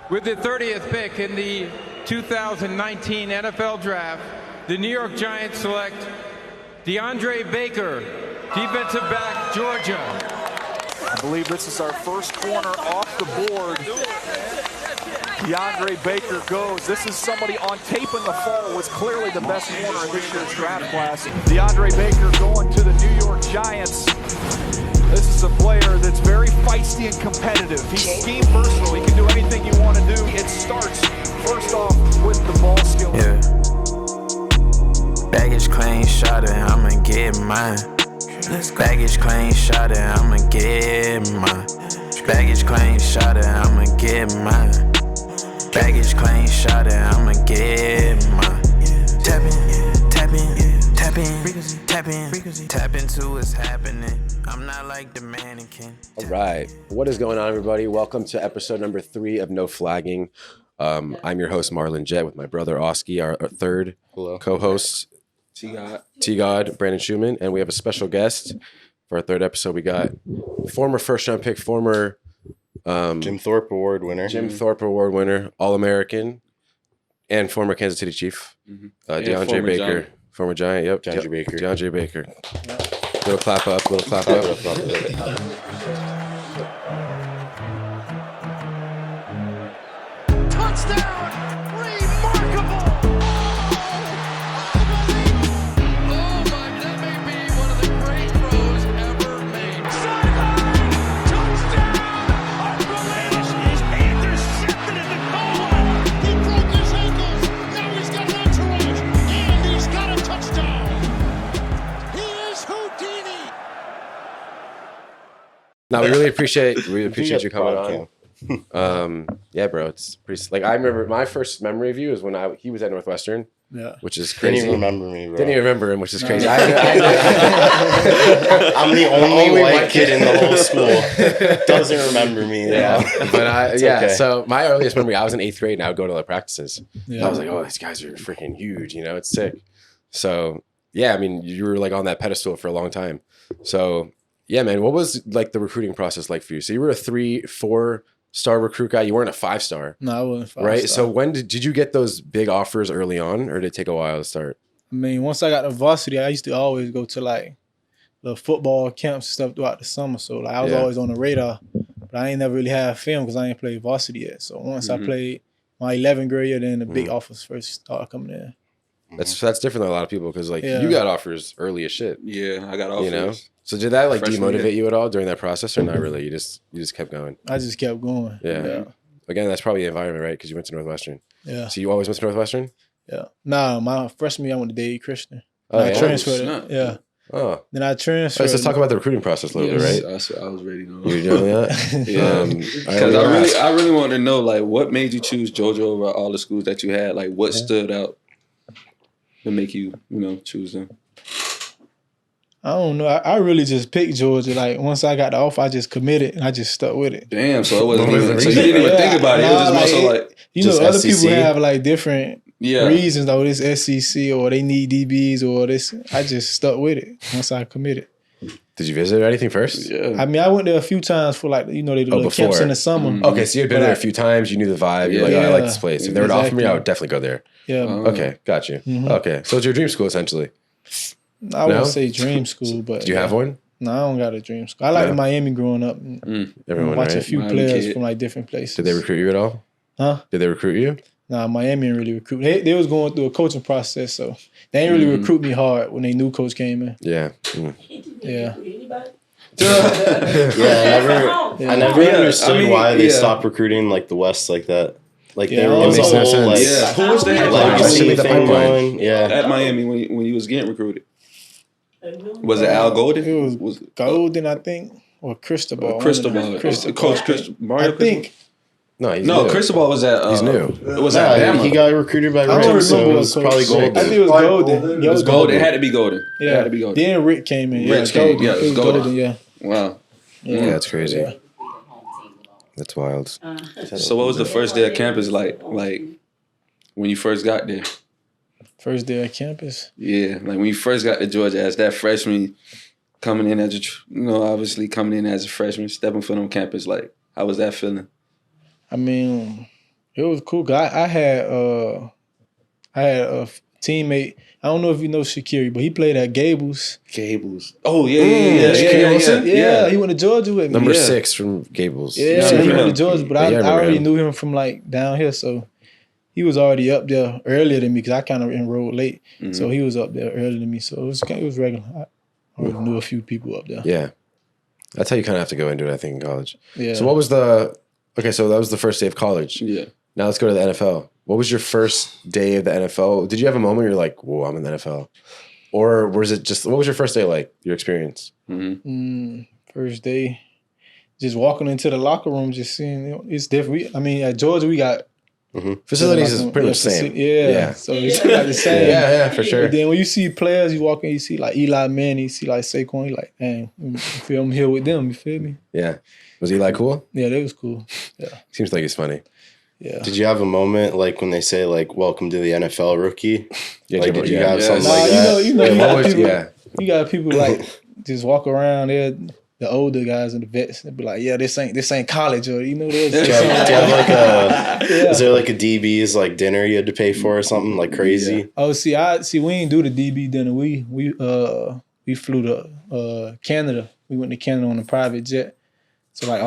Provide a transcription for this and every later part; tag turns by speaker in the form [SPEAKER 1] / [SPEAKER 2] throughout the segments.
[SPEAKER 1] With the 30th pick in the 2019 NFL Draft, the New York Giants select DeAndre Baker, defensive back, Georgia.
[SPEAKER 2] I believe this is our first corner off the board. DeAndre Baker goes. This is somebody on tape in the fall was clearly the best corner in this year's draft class. DeAndre Baker going to the New York Giants. This is a player that's very feisty and competitive. He's scheme versatile. He can do anything you want to do. It starts first off with the ball skill.
[SPEAKER 3] Yeah. Baggage claim shot it, I'ma get mine. Baggage claim shot it, I'ma get mine. Baggage claim shot it, I'ma get mine. Baggage claim shot it, I'ma get mine. Tap in, tap in, tap in, tap in, tap into what's happening. I'm not like the mannequin.
[SPEAKER 4] All right, what is going on, everybody? Welcome to episode number 3 of No Flagging. I'm your host, Marlon Jett, with my brother Osky, our third co-host, T-God, Brandon Shuman, and we have a special guest for our third episode. We got former first-round pick, former
[SPEAKER 5] Thorpe Award winner, All-American,
[SPEAKER 4] and former Kansas City Chief, DeAndre Baker, former Giant. Yep, DeAndre Baker. Little clap up.
[SPEAKER 2] Touchdown! Remarkable!
[SPEAKER 6] Oh my, that may be one of the great throws ever made.
[SPEAKER 2] Sideline! Touchdown! Unbelievable!
[SPEAKER 6] Is intercepted in the goal line. He broke his ankles. Now he's got an entourage. And he's got a touchdown. He is Houdini.
[SPEAKER 4] No, we really appreciate you coming on. Yeah, bro, it's pretty. Like, I remember my first memory of you is when he was at Northwestern.
[SPEAKER 7] Yeah,
[SPEAKER 4] which is crazy.
[SPEAKER 5] Didn't even remember me, bro.
[SPEAKER 4] Didn't even remember him, which is crazy.
[SPEAKER 5] I'm the only white kid in the whole school. Doesn't remember me.
[SPEAKER 4] Yeah, but
[SPEAKER 5] okay.
[SPEAKER 4] So my earliest memory, I was in 8th grade, and I would go to the practices.
[SPEAKER 7] Yeah.
[SPEAKER 4] I was like, oh, these guys are freaking huge. You know, it's sick. So yeah, I mean, you were like on that pedestal for a long time. So yeah, man, what was like the recruiting process like for you? So you were a 3-4 star recruit guy. You weren't a 5-star.
[SPEAKER 7] No, I wasn't 5-star.
[SPEAKER 4] Right. So when did you get those big offers early on, or did it take a while to start?
[SPEAKER 7] I mean, once I got to varsity, I used to always go to like the football camps and stuff throughout the summer. So like I was always on the radar, but I ain't never really had film because I ain't played varsity yet. So once I played my 11th grade year, then the big offers first started coming in.
[SPEAKER 4] That's different than a lot of people because like you got offers early as shit.
[SPEAKER 8] Yeah, I got offers.
[SPEAKER 4] You know. So did that like
[SPEAKER 8] Freshman
[SPEAKER 4] demotivate you at all during that process, or not really? You just kept going.
[SPEAKER 7] I just kept going.
[SPEAKER 4] Yeah. Again, that's probably the environment, right? Because you went to Northwestern.
[SPEAKER 7] Yeah.
[SPEAKER 4] So you always went to Northwestern?
[SPEAKER 7] Yeah. Nah, my freshman year I went to Dade Christian.
[SPEAKER 4] Oh,
[SPEAKER 7] I transferred it. Yeah.
[SPEAKER 4] Oh.
[SPEAKER 7] Then I transferred.
[SPEAKER 4] Let's talk about the recruiting process a little bit, right?
[SPEAKER 8] I was ready to know.
[SPEAKER 4] You were doing that?
[SPEAKER 8] Yeah. Because I really wanted to know, like, what made you choose Georgia over all the schools that you had? Like, what stood out to make you, choose them?
[SPEAKER 7] I don't know. I really just picked Georgia. Like once I got the offer, I just committed and I just stuck with it.
[SPEAKER 8] Damn, so it wasn't even. So you didn't even think about it. It was just more so like
[SPEAKER 7] other
[SPEAKER 5] SEC.
[SPEAKER 7] people have like different reasons. Though this SEC or they need DBs or this. I just stuck with it once I committed.
[SPEAKER 4] Did you visit or anything first?
[SPEAKER 8] Yeah.
[SPEAKER 7] I mean, I went there a few times for like they do little camps in the summer.
[SPEAKER 4] Okay, so you had been there a few times. You knew the vibe. You're like, oh, I like this place. If they were to offer me, I would definitely go there.
[SPEAKER 7] Yeah.
[SPEAKER 4] Okay, got you. Okay, so it's your dream school essentially.
[SPEAKER 7] I wouldn't say dream school, but
[SPEAKER 4] did you have one?
[SPEAKER 7] No, I don't got a dream school. I liked Miami growing up.
[SPEAKER 4] Everyone,
[SPEAKER 7] watch
[SPEAKER 4] right?
[SPEAKER 7] a few
[SPEAKER 8] Miami
[SPEAKER 7] players
[SPEAKER 8] kid.
[SPEAKER 7] from like different places.
[SPEAKER 4] Did they recruit you at all?
[SPEAKER 7] Huh?
[SPEAKER 4] Did they recruit you?
[SPEAKER 7] Nah, Miami didn't really recruit. They was going through a coaching process, so they didn't really recruit me hard when they new coach came in.
[SPEAKER 4] Yeah.
[SPEAKER 7] Yeah.
[SPEAKER 5] I never understood why they stopped recruiting like the West like that. Like there was
[SPEAKER 4] makes
[SPEAKER 5] a
[SPEAKER 4] no
[SPEAKER 5] whole
[SPEAKER 4] sense.
[SPEAKER 8] who was the head
[SPEAKER 5] legacy thing going.
[SPEAKER 8] at Miami when you was getting recruited? Was it Al Golden?
[SPEAKER 7] It was Golden, I think, or Cristobal.
[SPEAKER 8] Cristobal. Coach Cristobal.
[SPEAKER 7] I think.
[SPEAKER 4] No, he's new.
[SPEAKER 8] Cristobal was at.
[SPEAKER 4] He's new.
[SPEAKER 8] It was at Bama.
[SPEAKER 5] He got recruited by
[SPEAKER 7] I don't
[SPEAKER 5] Rick, so
[SPEAKER 7] remember
[SPEAKER 5] it was
[SPEAKER 7] what
[SPEAKER 5] probably
[SPEAKER 7] coach-
[SPEAKER 5] Golden.
[SPEAKER 7] I think it was Golden.
[SPEAKER 8] It was Golden. It had to be Golden.
[SPEAKER 7] Yeah.
[SPEAKER 8] It had to be Golden.
[SPEAKER 7] Then Rick came in.
[SPEAKER 8] Rich came. Yeah, it was Golden.
[SPEAKER 7] Yeah.
[SPEAKER 8] Wow.
[SPEAKER 4] Yeah, that's crazy.
[SPEAKER 7] Yeah.
[SPEAKER 4] That's wild.
[SPEAKER 8] So what was the first day of campus like? Like when you first got there?
[SPEAKER 7] First day at campus.
[SPEAKER 8] Yeah, like when you first got to Georgia as that freshman, coming in as obviously coming in as a freshman, stepping foot on campus. Like, how was that feeling?
[SPEAKER 7] I mean, It was cool. 'Cause I had a teammate. I don't know if you know Shakiri, but he played at Gables.
[SPEAKER 8] Oh yeah.
[SPEAKER 7] Yeah, he went to Georgia with me.
[SPEAKER 4] Number 6 from Gables.
[SPEAKER 7] Yeah, he went to Georgia, but I
[SPEAKER 4] remember
[SPEAKER 7] already
[SPEAKER 4] him.
[SPEAKER 7] knew him from like down here, so he was already up there earlier than me because I kind of enrolled late. So he was up there earlier than me, so it was regular. I already knew a few people up there.
[SPEAKER 4] Yeah. That's how you kind of have to go into it, I think, in college.
[SPEAKER 7] Yeah.
[SPEAKER 4] So what was so that was the first day of college.
[SPEAKER 8] Yeah.
[SPEAKER 4] Now let's go to the NFL. What was your first day of the NFL? Did you have a moment where you're like, whoa, I'm in the NFL? Or was it just, what was your first day like, your experience?
[SPEAKER 7] First day, just walking into the locker room, just seeing, it's different. At Georgia, we got
[SPEAKER 4] Facilities is pretty much the same.
[SPEAKER 7] Yeah. So it's like the same.
[SPEAKER 4] Yeah, for sure.
[SPEAKER 7] But then when you see players, you walk in, you see like Eli Manning, you see like Saquon, you like, dang, I'm here with them, you feel me?
[SPEAKER 4] Yeah. Was Eli cool?
[SPEAKER 7] Yeah, that was cool. Yeah.
[SPEAKER 4] Seems like he's funny.
[SPEAKER 7] Yeah.
[SPEAKER 5] Did you have a moment like when they say like "Welcome to the NFL, rookie"?
[SPEAKER 4] Yeah,
[SPEAKER 5] Like, did you
[SPEAKER 4] yeah.
[SPEAKER 5] have something
[SPEAKER 7] Nah,
[SPEAKER 5] like that?
[SPEAKER 7] you got people,
[SPEAKER 4] Yeah.
[SPEAKER 7] you got people like just walk around there, the older guys and the vets, they be like, yeah, this ain't college, or
[SPEAKER 5] Do you have like is there like a DB's like dinner you had to pay for or something like crazy?
[SPEAKER 7] Oh, see, we ain't do the DB dinner. We flew to Canada. We went to Canada on a private jet. So like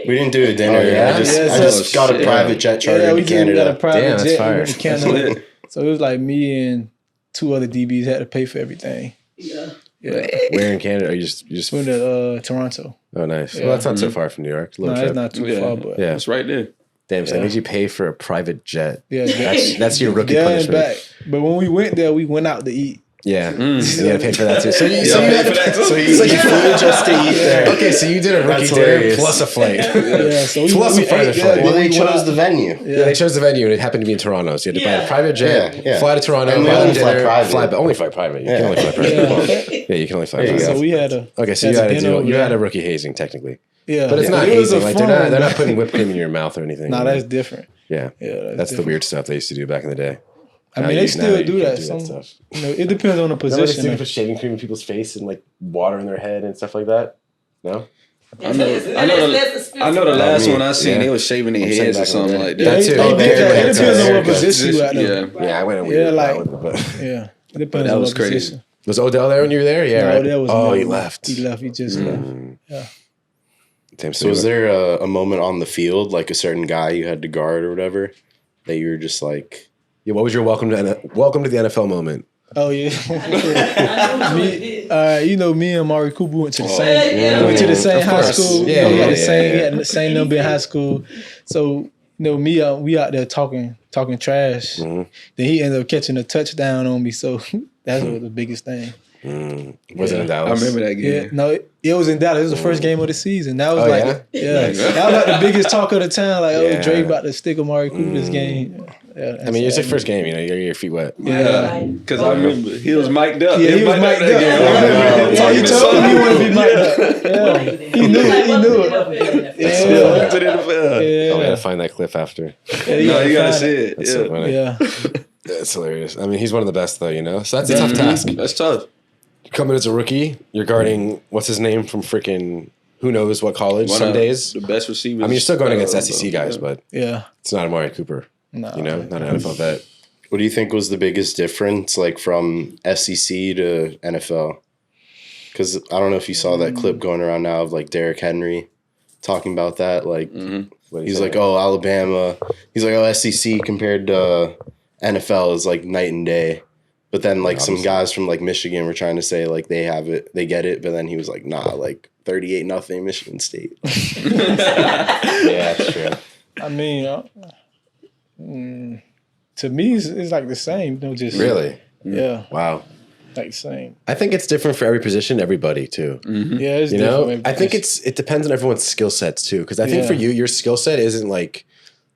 [SPEAKER 5] We didn't do a dinner.
[SPEAKER 4] yeah?
[SPEAKER 5] I just got a private jet charter to
[SPEAKER 7] we
[SPEAKER 5] Canada.
[SPEAKER 7] got a private
[SPEAKER 4] Damn, that's
[SPEAKER 7] jet.
[SPEAKER 4] fire.
[SPEAKER 7] We went to Canada. So it was like me and 2 other DBs had to pay for everything. Yeah.
[SPEAKER 4] Where in Canada? Are you just
[SPEAKER 7] Went to Toronto.
[SPEAKER 4] Oh, nice. Well, that's not so far from New York. It's a
[SPEAKER 7] No,
[SPEAKER 4] little
[SPEAKER 7] it's
[SPEAKER 4] trip.
[SPEAKER 7] not too far, but
[SPEAKER 4] Yeah.
[SPEAKER 8] It's right there.
[SPEAKER 4] Damn, so they made you pay for a private jet.
[SPEAKER 7] yeah,
[SPEAKER 4] That's your rookie
[SPEAKER 7] there and
[SPEAKER 4] punishment.
[SPEAKER 7] back. But when we went there, we went out to eat.
[SPEAKER 4] Yeah. You gotta pay for that too. So you
[SPEAKER 5] flew just to eat there.
[SPEAKER 4] Okay, so you did a rookie
[SPEAKER 5] That's
[SPEAKER 4] dinner
[SPEAKER 5] hilarious.
[SPEAKER 4] plus a flight.
[SPEAKER 7] Yeah, so
[SPEAKER 4] Plus a flight.
[SPEAKER 7] ate there,
[SPEAKER 4] Well,
[SPEAKER 7] then
[SPEAKER 5] Well, they
[SPEAKER 7] we went
[SPEAKER 5] chose
[SPEAKER 7] out-
[SPEAKER 5] the venue.
[SPEAKER 4] Yeah, they chose the venue and it happened to be in Toronto. So you had to buy a private jet,
[SPEAKER 5] Yeah.
[SPEAKER 4] fly to Toronto,
[SPEAKER 5] And we
[SPEAKER 4] buy
[SPEAKER 5] only
[SPEAKER 4] dinner,
[SPEAKER 5] fly private.
[SPEAKER 4] only fly private. You can only fly private. Yeah, you can only fly
[SPEAKER 5] There you
[SPEAKER 4] private.
[SPEAKER 7] So we had a
[SPEAKER 4] Okay, so
[SPEAKER 7] had
[SPEAKER 4] you had a
[SPEAKER 7] dinner
[SPEAKER 4] deal.
[SPEAKER 7] over
[SPEAKER 4] You
[SPEAKER 7] there.
[SPEAKER 4] had a rookie hazing technically,
[SPEAKER 7] Yeah,
[SPEAKER 4] but it's not
[SPEAKER 7] it was a
[SPEAKER 4] hazing. Like
[SPEAKER 7] fun-
[SPEAKER 4] they're not putting whipped cream in your mouth or anything.
[SPEAKER 7] Nah, that's different.
[SPEAKER 4] yeah.
[SPEAKER 7] Yeah,
[SPEAKER 4] That's the
[SPEAKER 7] different.
[SPEAKER 4] weird stuff they used to do back in the day.
[SPEAKER 7] I
[SPEAKER 4] Now
[SPEAKER 7] mean,
[SPEAKER 4] you-
[SPEAKER 7] they
[SPEAKER 4] now
[SPEAKER 7] still
[SPEAKER 4] you
[SPEAKER 7] do
[SPEAKER 4] can't
[SPEAKER 7] that.
[SPEAKER 4] do
[SPEAKER 7] Some,
[SPEAKER 4] stuff.
[SPEAKER 7] it depends on the position.
[SPEAKER 4] Put shaving cream in people's face and like water in their head and stuff like that. No.
[SPEAKER 8] I know the last one I seen,
[SPEAKER 4] Yeah.
[SPEAKER 8] they was shaving their
[SPEAKER 4] I'm saying
[SPEAKER 8] heads or
[SPEAKER 4] back in
[SPEAKER 8] something
[SPEAKER 4] the
[SPEAKER 8] like
[SPEAKER 4] day.
[SPEAKER 8] that.
[SPEAKER 4] That too.
[SPEAKER 7] It depends on what
[SPEAKER 5] haircuts.
[SPEAKER 7] position you at.
[SPEAKER 8] Yeah.
[SPEAKER 4] Yeah, I went in
[SPEAKER 7] Yeah,
[SPEAKER 4] weird.
[SPEAKER 7] like-
[SPEAKER 4] with it, but
[SPEAKER 7] Yeah, it depends
[SPEAKER 8] that
[SPEAKER 7] on
[SPEAKER 8] was
[SPEAKER 7] what
[SPEAKER 8] crazy.
[SPEAKER 7] position.
[SPEAKER 4] was Odell there when you were there? Yeah.
[SPEAKER 7] No,
[SPEAKER 4] right?
[SPEAKER 7] that was
[SPEAKER 4] he
[SPEAKER 7] no,
[SPEAKER 4] left.
[SPEAKER 7] He left. He just left. Yeah.
[SPEAKER 4] Damn,
[SPEAKER 5] So was there a moment on the field, like a certain guy you had to guard or whatever, that you were just like,
[SPEAKER 4] Yeah, what was your welcome to the NFL moment?
[SPEAKER 7] Oh yeah. Me and Amari Cooper went to the same. Went to the same high
[SPEAKER 4] course.
[SPEAKER 7] school.
[SPEAKER 4] Yeah,
[SPEAKER 7] we had
[SPEAKER 4] yeah,
[SPEAKER 7] the same.
[SPEAKER 4] yeah.
[SPEAKER 7] We had the same number in high school. So we out there talking trash. Then he ended up catching a touchdown on me. So that's what the biggest thing.
[SPEAKER 4] Was it in
[SPEAKER 8] I
[SPEAKER 4] Dallas?
[SPEAKER 8] remember that
[SPEAKER 7] Yeah,
[SPEAKER 8] game.
[SPEAKER 7] no, it was in Dallas. It was the first game of the season. That was
[SPEAKER 4] Oh,
[SPEAKER 7] like,
[SPEAKER 4] yeah?
[SPEAKER 7] that was like the biggest talk of the town. Like,
[SPEAKER 4] Yeah.
[SPEAKER 7] oh, Drake about to stick Amari Cooper this game. Yeah,
[SPEAKER 4] I mean, it's your first game. You know, you got your feet wet.
[SPEAKER 7] Yeah.
[SPEAKER 8] Because I remember he was mic'd up.
[SPEAKER 7] Yeah, he was mic'd up. Yeah, he told me he wanted to be mic'd up. Yeah, he knew it. He knew it. Yeah.
[SPEAKER 4] Oh, we gotta find that clip after.
[SPEAKER 7] Yeah,
[SPEAKER 8] No, you gotta
[SPEAKER 7] find
[SPEAKER 8] see
[SPEAKER 7] it.
[SPEAKER 8] it.
[SPEAKER 4] That's so funny.
[SPEAKER 7] Yeah.
[SPEAKER 4] That's hilarious. I mean, he's one of the best, though. You know, so that's a tough task.
[SPEAKER 8] That's tough.
[SPEAKER 4] Coming as a rookie, you're guarding what's his name from freaking who knows what college.
[SPEAKER 8] One
[SPEAKER 4] Some
[SPEAKER 8] of
[SPEAKER 4] days.
[SPEAKER 8] the best receivers.
[SPEAKER 4] I mean, you're still going against SEC guys, but
[SPEAKER 7] Yeah.
[SPEAKER 4] it's not Amari Cooper.
[SPEAKER 7] No.
[SPEAKER 4] You know, not an NFL vet.
[SPEAKER 5] what do you think was the biggest difference, like from SEC to NFL? Because I don't know if you saw that clip going around now of like Derrick Henry talking about that. Like, he's like, oh, Alabama. He's like, oh, SEC compared to NFL is like night and day. But then like some guys from like Michigan were trying to say like they have it, they get it. But then he was like, nah, like 38-0 Michigan State.
[SPEAKER 4] Yeah, that's true.
[SPEAKER 7] I mean, to me, it's like the same. Just
[SPEAKER 4] Really?
[SPEAKER 7] Yeah,
[SPEAKER 4] Wow.
[SPEAKER 7] like the same.
[SPEAKER 4] I think it's different for every position, everybody too.
[SPEAKER 7] Yeah, it's
[SPEAKER 4] You
[SPEAKER 7] different.
[SPEAKER 4] know, I think it depends on everyone's skill sets too. Because I think
[SPEAKER 7] Yeah.
[SPEAKER 4] for you, your skill set isn't like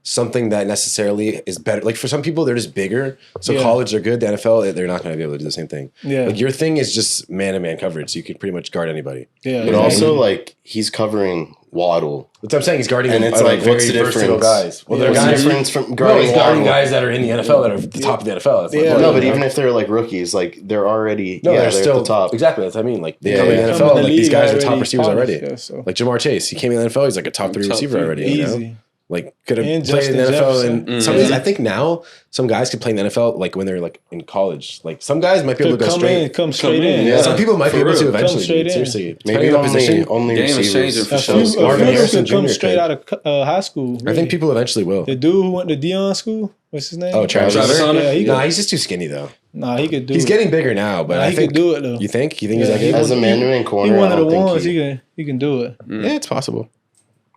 [SPEAKER 4] something that necessarily is better. Like for some people, they're just bigger. So
[SPEAKER 7] Yeah.
[SPEAKER 4] college are good. The NFL, they're not going to be able to do the same thing.
[SPEAKER 7] Yeah.
[SPEAKER 4] Like your thing is just man-to-man coverage. So you can pretty much guard anybody.
[SPEAKER 7] Yeah,
[SPEAKER 5] But also like he's covering Waddle.
[SPEAKER 4] That's what I'm saying. He's guarding
[SPEAKER 5] And it's like, what's the
[SPEAKER 4] very versatile
[SPEAKER 5] difference?
[SPEAKER 4] guys. Well, they're
[SPEAKER 5] What's
[SPEAKER 4] guys.
[SPEAKER 5] the difference from
[SPEAKER 4] No,
[SPEAKER 5] guarding
[SPEAKER 4] he's guarding
[SPEAKER 5] Waddle?
[SPEAKER 4] guys that are in the NFL that are at the top of the NFL. That's my
[SPEAKER 7] Yeah.
[SPEAKER 4] point,
[SPEAKER 5] No, but
[SPEAKER 4] you
[SPEAKER 5] even
[SPEAKER 4] know?
[SPEAKER 5] if they're like rookies, like they're already
[SPEAKER 4] No,
[SPEAKER 5] they're
[SPEAKER 4] still
[SPEAKER 5] at the top.
[SPEAKER 4] Exactly, that's what I mean. Like they
[SPEAKER 5] Yeah,
[SPEAKER 4] come in
[SPEAKER 5] yeah.
[SPEAKER 4] the
[SPEAKER 7] Come
[SPEAKER 4] NFL,
[SPEAKER 7] in the
[SPEAKER 4] like these
[SPEAKER 7] league
[SPEAKER 4] guys are top
[SPEAKER 7] already
[SPEAKER 4] receivers
[SPEAKER 7] polished,
[SPEAKER 4] already.
[SPEAKER 7] yeah, so.
[SPEAKER 4] Like Jamar Chase, he came in the NFL, he's like a top 3
[SPEAKER 8] Top
[SPEAKER 4] receiver
[SPEAKER 8] three.
[SPEAKER 4] already. You know?
[SPEAKER 7] Easy.
[SPEAKER 4] Like could have
[SPEAKER 7] And
[SPEAKER 4] played in the
[SPEAKER 7] Justin
[SPEAKER 4] NFL, and
[SPEAKER 7] Jefferson.
[SPEAKER 4] some of these, I think now some guys could play in the NFL like when they're like in college. Like some guys might be able to go straight.
[SPEAKER 7] Come straight in.
[SPEAKER 8] Yeah.
[SPEAKER 4] Some people might be able to eventually.
[SPEAKER 7] straight
[SPEAKER 4] dude,
[SPEAKER 7] in.
[SPEAKER 4] seriously,
[SPEAKER 5] Maybe
[SPEAKER 4] depending on position.
[SPEAKER 5] only
[SPEAKER 8] Game is changing
[SPEAKER 5] receivers.
[SPEAKER 8] for
[SPEAKER 7] A
[SPEAKER 8] sure.
[SPEAKER 7] few
[SPEAKER 4] Marvin
[SPEAKER 7] people
[SPEAKER 4] Harrison
[SPEAKER 7] could come
[SPEAKER 4] Jr.
[SPEAKER 7] straight
[SPEAKER 4] could.
[SPEAKER 7] out of high school.
[SPEAKER 4] I think people eventually will.
[SPEAKER 7] The dude who went to Dion school, what's his name?
[SPEAKER 4] Oh, Travis
[SPEAKER 5] Travis
[SPEAKER 4] Hunter?
[SPEAKER 7] Yeah, he
[SPEAKER 4] Nah,
[SPEAKER 7] could,
[SPEAKER 4] he's just too skinny though.
[SPEAKER 7] he could do
[SPEAKER 4] He's
[SPEAKER 7] it.
[SPEAKER 4] getting bigger now, but I
[SPEAKER 7] he
[SPEAKER 4] think
[SPEAKER 7] could do it though.
[SPEAKER 4] You think? You think he's
[SPEAKER 7] Yeah,
[SPEAKER 4] that
[SPEAKER 7] he
[SPEAKER 4] good?
[SPEAKER 5] As a man-to-man
[SPEAKER 7] He
[SPEAKER 5] corner,
[SPEAKER 7] one
[SPEAKER 5] I
[SPEAKER 7] of the
[SPEAKER 5] don't
[SPEAKER 7] ones
[SPEAKER 5] think
[SPEAKER 7] he can do it.
[SPEAKER 4] Yeah, it's possible.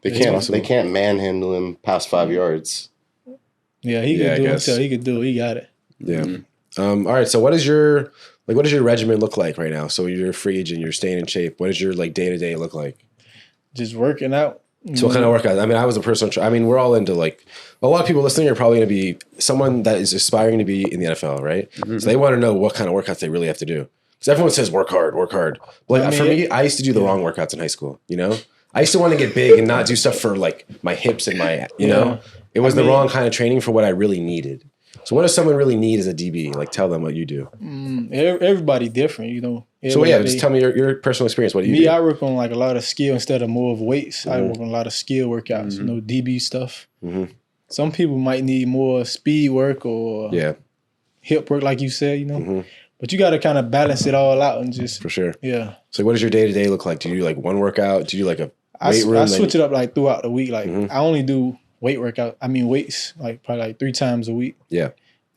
[SPEAKER 5] they can't manhandle him past 5 yards.
[SPEAKER 7] Yeah, he
[SPEAKER 4] Yeah, I
[SPEAKER 7] could do it.
[SPEAKER 4] guess.
[SPEAKER 7] Too. He could do it. He got it.
[SPEAKER 4] Yeah. All right. So what does your regimen look like right now? So you're a free agent, you're staying in shape. What does your like day to day look like?
[SPEAKER 7] Just working out.
[SPEAKER 4] So what kind of workouts? I mean, I was a personal. I mean, we're all into like a lot of people listening are probably going to be someone that is aspiring to be in the NFL, right? So they want to know what kind of workouts they really have to do. Because everyone says work hard, work hard. Like
[SPEAKER 7] I mean,
[SPEAKER 4] for me, I used to do the wrong workouts in high school. You know, I used to want to get big and not do stuff for like my hips and my, you know, it was the wrong kind of training for what I really needed. So what does someone really need as a DB? Like tell them what you do.
[SPEAKER 7] Everybody different, you know.
[SPEAKER 4] So yeah, just tell me your personal experience. What do you do?
[SPEAKER 7] I work on like a lot of skill instead of more of weights. I work on a lot of skill workouts, you know, DB stuff. Some people might need more speed work or hip work, like you said, you know. But you got to kind of balance it all out and just
[SPEAKER 4] For sure.
[SPEAKER 7] yeah.
[SPEAKER 4] So what does your day to day look like? Do you do like one workout? Do you do like a
[SPEAKER 7] I
[SPEAKER 4] weight room?
[SPEAKER 7] I switch it up like throughout the week. Like I only do weights like probably like 3 times a week.
[SPEAKER 4] Yeah.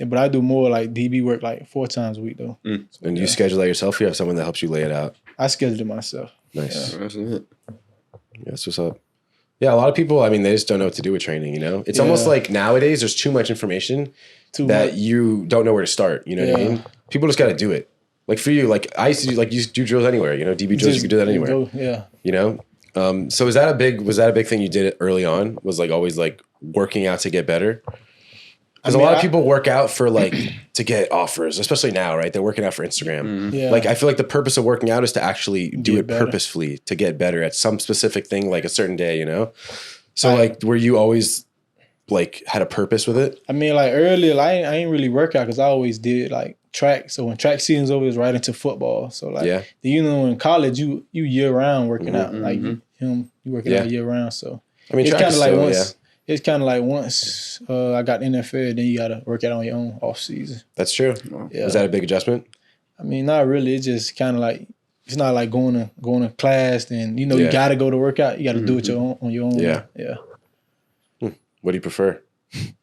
[SPEAKER 7] But I do more like DB work like 4 times a week though.
[SPEAKER 4] And you schedule that yourself? Or you have someone that helps you lay it out?
[SPEAKER 7] I schedule it myself.
[SPEAKER 4] Nice.
[SPEAKER 8] That's it.
[SPEAKER 4] Yeah, that's what's up. Yeah, a lot of people, I mean, they just don't know what to do with training, you know? It's almost like nowadays there's too much information that you don't know where to start. You know what I mean? People just got to do it. Like for you, like I used to do, like you do drills anywhere, you know, DB drills, you can do that anywhere. You know? So was that a big thing you did early on? Was like always like working out to get better? Because a lot of people work out for like to get offers, especially now, right? They're working out for Instagram.
[SPEAKER 7] Yeah.
[SPEAKER 4] Like I feel like the purpose of working out is to actually do it
[SPEAKER 7] better.
[SPEAKER 4] purposefully to get better at some specific thing, like a certain day, you know? So like, were you always like had a purpose with it?
[SPEAKER 7] I mean, like earlier, I ain't really work out because I always did like track. So when track season's over, it's right into football. So like, you know, in college, you year round working out. Like you working out year round. So
[SPEAKER 4] I mean,
[SPEAKER 7] it's
[SPEAKER 4] track
[SPEAKER 7] kind
[SPEAKER 4] is
[SPEAKER 7] of like
[SPEAKER 4] still,
[SPEAKER 7] it's kind of like once I got NFL, then you got to work out on your own off season.
[SPEAKER 4] That's true.
[SPEAKER 7] Yeah.
[SPEAKER 4] Was that a big adjustment?
[SPEAKER 7] I mean, not really. It's just kind of like it's not like going to class and you know you got to go to work out. You got to do it on your own.
[SPEAKER 4] Yeah.
[SPEAKER 7] Yeah.
[SPEAKER 4] What do you prefer?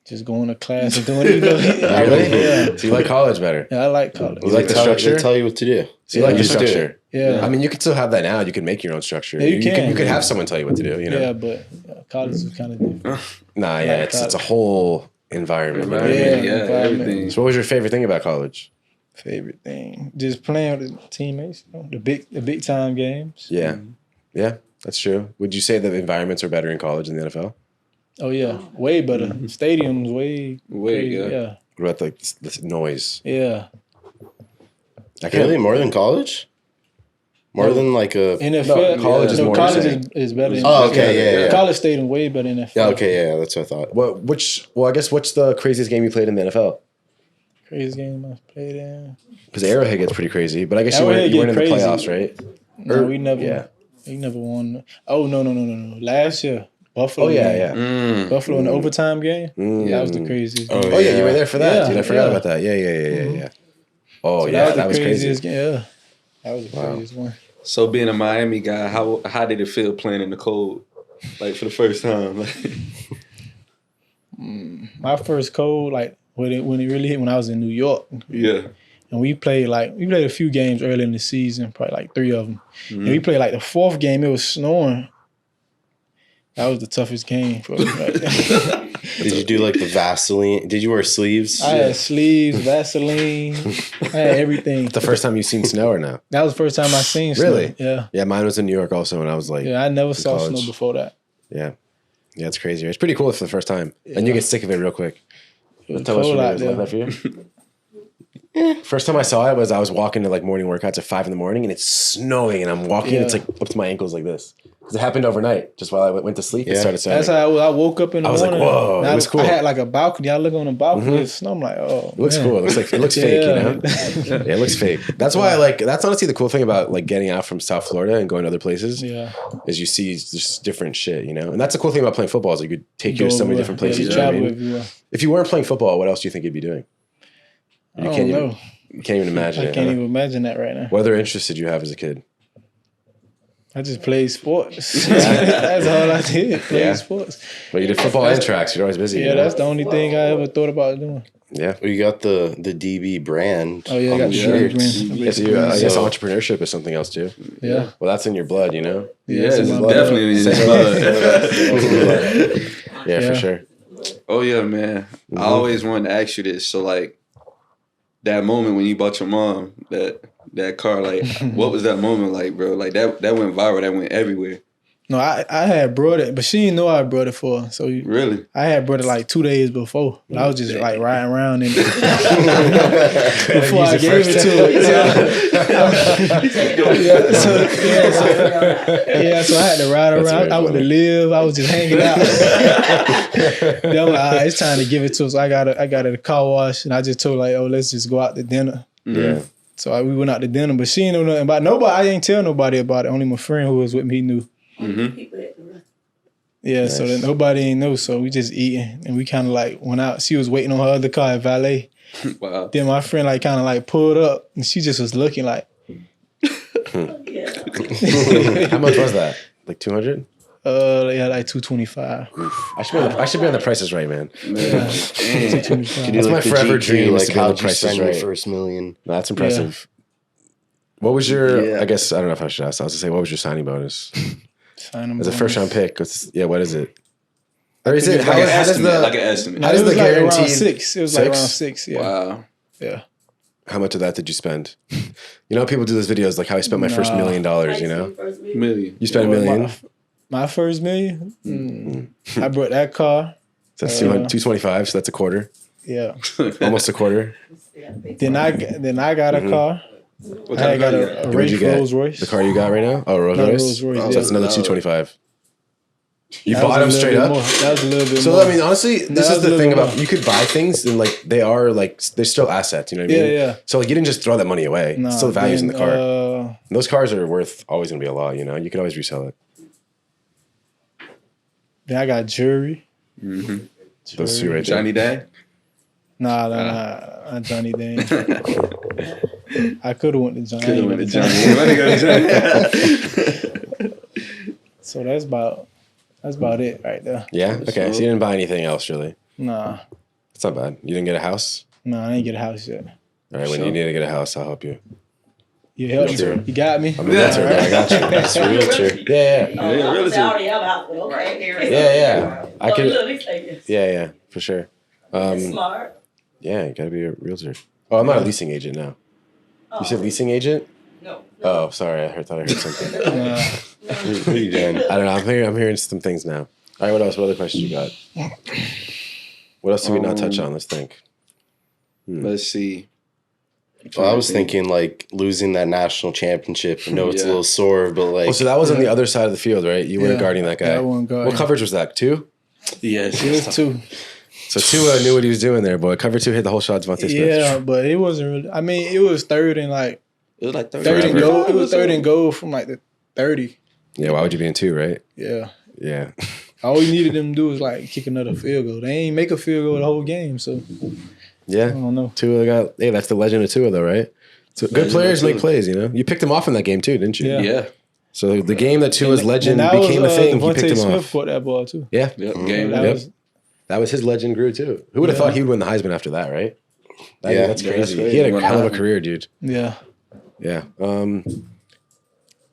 [SPEAKER 7] Just going to class and doing it. You know?
[SPEAKER 4] Really?
[SPEAKER 7] Yeah.
[SPEAKER 4] So you like college better?
[SPEAKER 7] Yeah, I like college.
[SPEAKER 4] You like the structure?
[SPEAKER 5] They tell you what to do.
[SPEAKER 4] So you like the structure?
[SPEAKER 7] Yeah.
[SPEAKER 4] I mean, you can still have that now. You can make your own structure.
[SPEAKER 7] Yeah, you can.
[SPEAKER 4] You can have someone tell you what to do. You know?
[SPEAKER 7] Yeah, but college is kind of different.
[SPEAKER 4] Nah, yeah, it's a whole environment. You know what I mean?
[SPEAKER 8] Everything.
[SPEAKER 4] So what was your favorite thing about college?
[SPEAKER 7] Favorite thing, just playing with the teammates. You know, the big time games.
[SPEAKER 4] Yeah, yeah, that's true. Would you say the environments are better in college than the NFL?
[SPEAKER 7] Oh yeah, way better. Stadiums way crazy. Yeah.
[SPEAKER 4] What about like the noise?
[SPEAKER 7] Yeah.
[SPEAKER 5] Really? More than college? More than like a
[SPEAKER 7] NFL.
[SPEAKER 4] No, college is more
[SPEAKER 7] college
[SPEAKER 4] insane.
[SPEAKER 7] is better. Than
[SPEAKER 5] Oh, okay, yeah.
[SPEAKER 7] College stadium way better than NFL.
[SPEAKER 5] Yeah, okay, yeah, that's what I thought.
[SPEAKER 4] I guess what's the craziest game you played in the NFL?
[SPEAKER 7] Craziest game I played in.
[SPEAKER 4] Because Arrowhead gets pretty crazy, but I guess you weren't in the playoffs, right?
[SPEAKER 7] No, we never. We never won. Oh no. Last year, Buffalo.
[SPEAKER 4] Oh yeah.
[SPEAKER 7] Buffalo in the overtime game. That was the craziest. Game.
[SPEAKER 4] Oh yeah, you were there for that.
[SPEAKER 7] Yeah,
[SPEAKER 4] Dude, I forgot
[SPEAKER 7] yeah.
[SPEAKER 4] about that. Yeah. Oh
[SPEAKER 7] So
[SPEAKER 4] yeah, that
[SPEAKER 7] the
[SPEAKER 4] was crazy.
[SPEAKER 7] craziest game. Yeah, that was the craziest one.
[SPEAKER 8] So being a Miami guy, how did it feel playing in the cold, like for the first time?
[SPEAKER 7] My first cold, like when it really hit, when I was in New York.
[SPEAKER 8] Yeah.
[SPEAKER 7] And we played a few games early in the season, probably like 3 of them. And we played like the 4th game, it was snowing. That was the toughest game for me.
[SPEAKER 5] Did you do like the Vaseline? Did you wear sleeves?
[SPEAKER 7] I had sleeves, Vaseline, I had everything.
[SPEAKER 4] The first time you seen snow or no?
[SPEAKER 7] That was the first time I seen snow.
[SPEAKER 4] Really?
[SPEAKER 7] Yeah.
[SPEAKER 4] Yeah, mine was in New York also, and I was like,
[SPEAKER 7] Yeah, I never saw
[SPEAKER 4] college.
[SPEAKER 7] snow before that.
[SPEAKER 4] yeah, it's crazy. It's pretty cool for the first time, and you get sick of it real quick.
[SPEAKER 7] It was
[SPEAKER 4] Tell us
[SPEAKER 7] cold
[SPEAKER 4] what it
[SPEAKER 7] out
[SPEAKER 4] was
[SPEAKER 7] there.
[SPEAKER 4] like that for you. First time I saw it I was walking to like morning workouts at 5 a.m. and it's snowing and I'm walking.
[SPEAKER 7] Yeah.
[SPEAKER 4] It's like up to my ankles like this. Because it happened overnight. Just while I went to sleep, it started sounding.
[SPEAKER 7] That's how I woke up in the morning.
[SPEAKER 4] I was like, whoa, it was cool.
[SPEAKER 7] I had like a balcony. I look on the balcony and snow. I'm like, oh,
[SPEAKER 4] it looks cool. It looks fake, you know? Yeah, it looks fake. That's why that's honestly the cool thing about like getting out from South Florida and going to other places.
[SPEAKER 7] Yeah.
[SPEAKER 4] Is you see just different shit, you know? And that's the cool thing about playing football is you could take you to so many different places.
[SPEAKER 7] You travel everywhere.
[SPEAKER 4] If you weren't playing football, what else do you think you'd be doing?
[SPEAKER 7] I don't know.
[SPEAKER 4] You can't even imagine it.
[SPEAKER 7] I can't even imagine that right now.
[SPEAKER 4] What other interests did you have as a kid?
[SPEAKER 7] I just played sports. That's all I did. Play sports.
[SPEAKER 4] But you did football and tracks. You're always busy.
[SPEAKER 7] Yeah, that's the only thing I ever thought about doing.
[SPEAKER 4] Yeah.
[SPEAKER 5] Well, you got the DB brand.
[SPEAKER 7] Oh, yeah, I got the DB brand.
[SPEAKER 4] Yeah, so I guess entrepreneurship is something else too.
[SPEAKER 7] Yeah.
[SPEAKER 4] Well, that's in your blood, you know?
[SPEAKER 8] Yeah, it's definitely in your blood.
[SPEAKER 4] Yeah, for sure.
[SPEAKER 8] Oh, yeah, man. I always wanted to ask you this. So, like, that moment when you bought your mom that car, like, what was that moment like, bro? Like, that went viral. That went everywhere.
[SPEAKER 7] No, I had brought it, but she didn't know I brought it for her. So
[SPEAKER 8] really,
[SPEAKER 7] I had brought it like 2 days before. But I was just like riding around in it before I gave it to her. So I had to ride around. I went to live. I was just hanging out. Then I'm like, all right, it's time to give it to her. So I got her a car wash, and I just told her, like, oh, let's just go out to dinner.
[SPEAKER 4] Yeah.
[SPEAKER 7] So we went out to dinner, but she didn't know nothing about nobody. I didn't tell nobody about it. Only my friend who was with me knew. Yeah, nice. So then nobody ain't know, so we just eating, and we kind of like went out. She was waiting on her other car at valet.
[SPEAKER 8] Wow.
[SPEAKER 7] Then my friend like kind of like pulled up, and she just was looking like.
[SPEAKER 4] How much was that? Like 200?
[SPEAKER 7] Yeah, like 225.
[SPEAKER 4] I should be on the Price is Right, man.
[SPEAKER 7] Yeah. 225.
[SPEAKER 4] That's my forever dream.
[SPEAKER 5] Like how you spend your first $1 million.
[SPEAKER 4] No, that's impressive. Yeah. What was your? I guess I don't know if I should ask. I was gonna say, what was your signing bonus? As a first round pick, what is it? Or is it
[SPEAKER 8] like an estimate?
[SPEAKER 4] How does the guaranteed?
[SPEAKER 7] Like around 6. It was like around 6. Yeah.
[SPEAKER 8] Wow.
[SPEAKER 7] Yeah.
[SPEAKER 4] How much of that did you spend? You know, people do those videos like how I spent my first $1 million. You know,
[SPEAKER 8] million.
[SPEAKER 4] You spent $1 million.
[SPEAKER 7] My first $1 million. I brought that car.
[SPEAKER 4] So that's 225. So that's a quarter.
[SPEAKER 7] Yeah.
[SPEAKER 4] Almost a quarter.
[SPEAKER 7] Then I got a car. I got a Rolls Royce.
[SPEAKER 4] The car you got right now? Oh, Rolls Royce. So that's another 225. You bought them straight up.
[SPEAKER 7] That was a little bit.
[SPEAKER 4] So
[SPEAKER 7] more.
[SPEAKER 4] I mean, honestly, this is the thing about you could buy things and like they're still assets. You know what I mean?
[SPEAKER 7] Yeah.
[SPEAKER 4] So like you didn't just throw that money away.
[SPEAKER 7] No,
[SPEAKER 4] still values in the car. And those cars are always gonna be a lot. You know, you can always resell it.
[SPEAKER 7] Then I got jewelry.
[SPEAKER 4] Mm-hmm. Those two right there.
[SPEAKER 8] Johnny Dang?
[SPEAKER 7] Nah, not Johnny Dang. I could have went to Johnny. So that's about it right there.
[SPEAKER 4] Yeah. Okay. So you didn't buy anything else really.
[SPEAKER 7] Nah.
[SPEAKER 4] That's not bad. You didn't get a house.
[SPEAKER 7] No, I didn't get a house yet.
[SPEAKER 4] All right. When you need to get a house, I'll help you.
[SPEAKER 7] You helped me. You got me.
[SPEAKER 4] I'm a realtor. I got you. That's a realtor. Yeah. Yeah. I could. Yeah. For sure.
[SPEAKER 9] Smart.
[SPEAKER 4] Yeah, you gotta be a realtor. Oh, I'm not a leasing agent now. You said leasing agent?
[SPEAKER 9] No.
[SPEAKER 4] Oh, sorry. I thought I heard something.
[SPEAKER 5] What are you doing?
[SPEAKER 4] I don't know. I'm hearing some things now. All right. What else? What other questions you got? What else did we not touch on? Let's think.
[SPEAKER 8] Let's see.
[SPEAKER 5] Well, I was thinking like losing that national championship. I know it's a little sore, but like.
[SPEAKER 4] Oh, so that was on the other side of the field, right? You weren't guarding that guy.
[SPEAKER 7] Yeah, I wasn't guarding.
[SPEAKER 4] What coverage was that? 2?
[SPEAKER 8] Yes,
[SPEAKER 7] it was 2.
[SPEAKER 4] So Tua knew what he was doing there, boy. Cover 2 hit the whole shot. Devontae Smith.
[SPEAKER 7] Yeah, but it wasn't really. I mean, it was third and like.
[SPEAKER 8] It was like
[SPEAKER 7] third and goal. It was third and goal from like the 30.
[SPEAKER 4] Yeah, why would you be in 2, right?
[SPEAKER 7] Yeah.
[SPEAKER 4] Yeah.
[SPEAKER 7] All you needed them to do was like kick another field goal. They ain't make a field goal the whole game, so.
[SPEAKER 4] Yeah.
[SPEAKER 7] I don't know.
[SPEAKER 4] Tua got. Hey, that's the legend of Tua, though, right? So good players make plays, you know. You picked him off in that game too, didn't you?
[SPEAKER 8] Yeah.
[SPEAKER 4] So the game that Tua's legend became a thing, he picked him
[SPEAKER 7] Smith
[SPEAKER 4] off.
[SPEAKER 7] Caught that ball too.
[SPEAKER 4] Yeah.
[SPEAKER 7] That
[SPEAKER 4] was his legend grew too. Who would have thought he would win the Heisman after that, right? That's crazy. He had a hell of a career, dude.
[SPEAKER 7] Yeah.
[SPEAKER 4] Yeah. Oh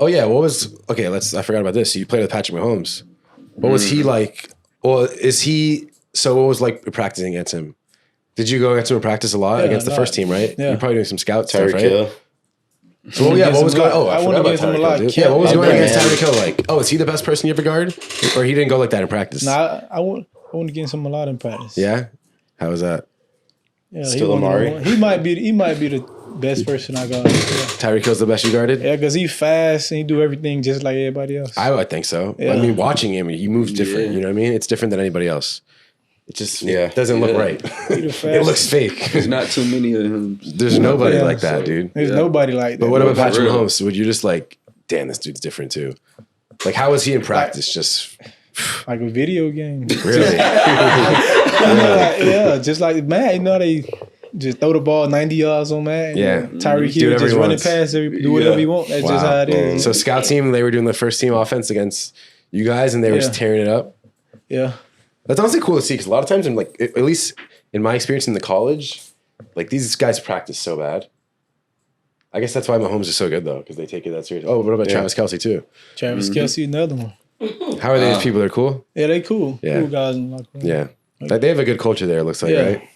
[SPEAKER 4] yeah. I forgot about this. So you played with Patrick Mahomes. What was he like? Well, so what was like practicing against him? Did you go against him in practice a lot against the first team, right?
[SPEAKER 7] Yeah.
[SPEAKER 4] You're probably doing some scout stuff,
[SPEAKER 5] Tyreek
[SPEAKER 4] right?
[SPEAKER 5] Hill.
[SPEAKER 4] So what was going? Oh, I forgot about Tyreek Hill, dude. Yeah, what was going against Tyreek Hill like? Oh, is he the best person you ever guard, or he didn't go like that in practice?
[SPEAKER 7] Nah, I went against him a lot in practice.
[SPEAKER 4] Yeah, how was that?
[SPEAKER 7] Yeah,
[SPEAKER 5] Still Amari.
[SPEAKER 7] He might be the best person I got. Yeah,
[SPEAKER 4] Tyreek Hill's the best you guarded?
[SPEAKER 7] yeah, because he fast and he do everything just like everybody else.
[SPEAKER 4] I would think so.
[SPEAKER 7] Yeah.
[SPEAKER 4] I mean, watching him, he moves different.
[SPEAKER 8] Yeah.
[SPEAKER 4] You know what I mean? It's different than anybody else. It just
[SPEAKER 5] Yeah.
[SPEAKER 4] doesn't look
[SPEAKER 8] Yeah.
[SPEAKER 4] right.
[SPEAKER 7] He the
[SPEAKER 4] It
[SPEAKER 7] fastest.
[SPEAKER 4] looks fake.
[SPEAKER 8] There's not too many of him.
[SPEAKER 4] There's nobody
[SPEAKER 7] Yeah.
[SPEAKER 4] like that, dude.
[SPEAKER 7] There's
[SPEAKER 8] Yeah.
[SPEAKER 7] nobody like that.
[SPEAKER 4] But what about
[SPEAKER 8] For
[SPEAKER 4] Patrick
[SPEAKER 8] real.
[SPEAKER 4] Mahomes? Would you just like, damn, this dude's different too? Like, how was he in practice? Just
[SPEAKER 7] like a video game?
[SPEAKER 4] really?
[SPEAKER 7] Yeah, just like Matt, you know they just throw the ball 90 yards on Matt.
[SPEAKER 4] Yeah.
[SPEAKER 7] Tyreek
[SPEAKER 4] Do
[SPEAKER 7] Hill
[SPEAKER 4] whatever
[SPEAKER 7] just
[SPEAKER 4] he
[SPEAKER 7] running
[SPEAKER 4] wants.
[SPEAKER 7] past, do whatever he want. That's just how it is.
[SPEAKER 4] So scout team, they were doing the first team offense against you guys, and they were just
[SPEAKER 7] Yeah.
[SPEAKER 4] tearing it up.
[SPEAKER 7] Yeah,
[SPEAKER 4] That's honestly cool to see because a lot of times, in like at least in my experience in the college, like these guys practice so bad. I guess that's why Mahomes is so good though, because they take it that serious. Oh, what about Travis Kelce too?
[SPEAKER 7] Travis Kelce, another one.
[SPEAKER 4] How are they as people? They're cool.
[SPEAKER 7] Yeah, they cool.
[SPEAKER 4] Yeah.
[SPEAKER 7] Cool guys in the locker room.
[SPEAKER 4] Yeah, like they have a good culture there. It looks like,
[SPEAKER 7] Yeah.
[SPEAKER 4] right?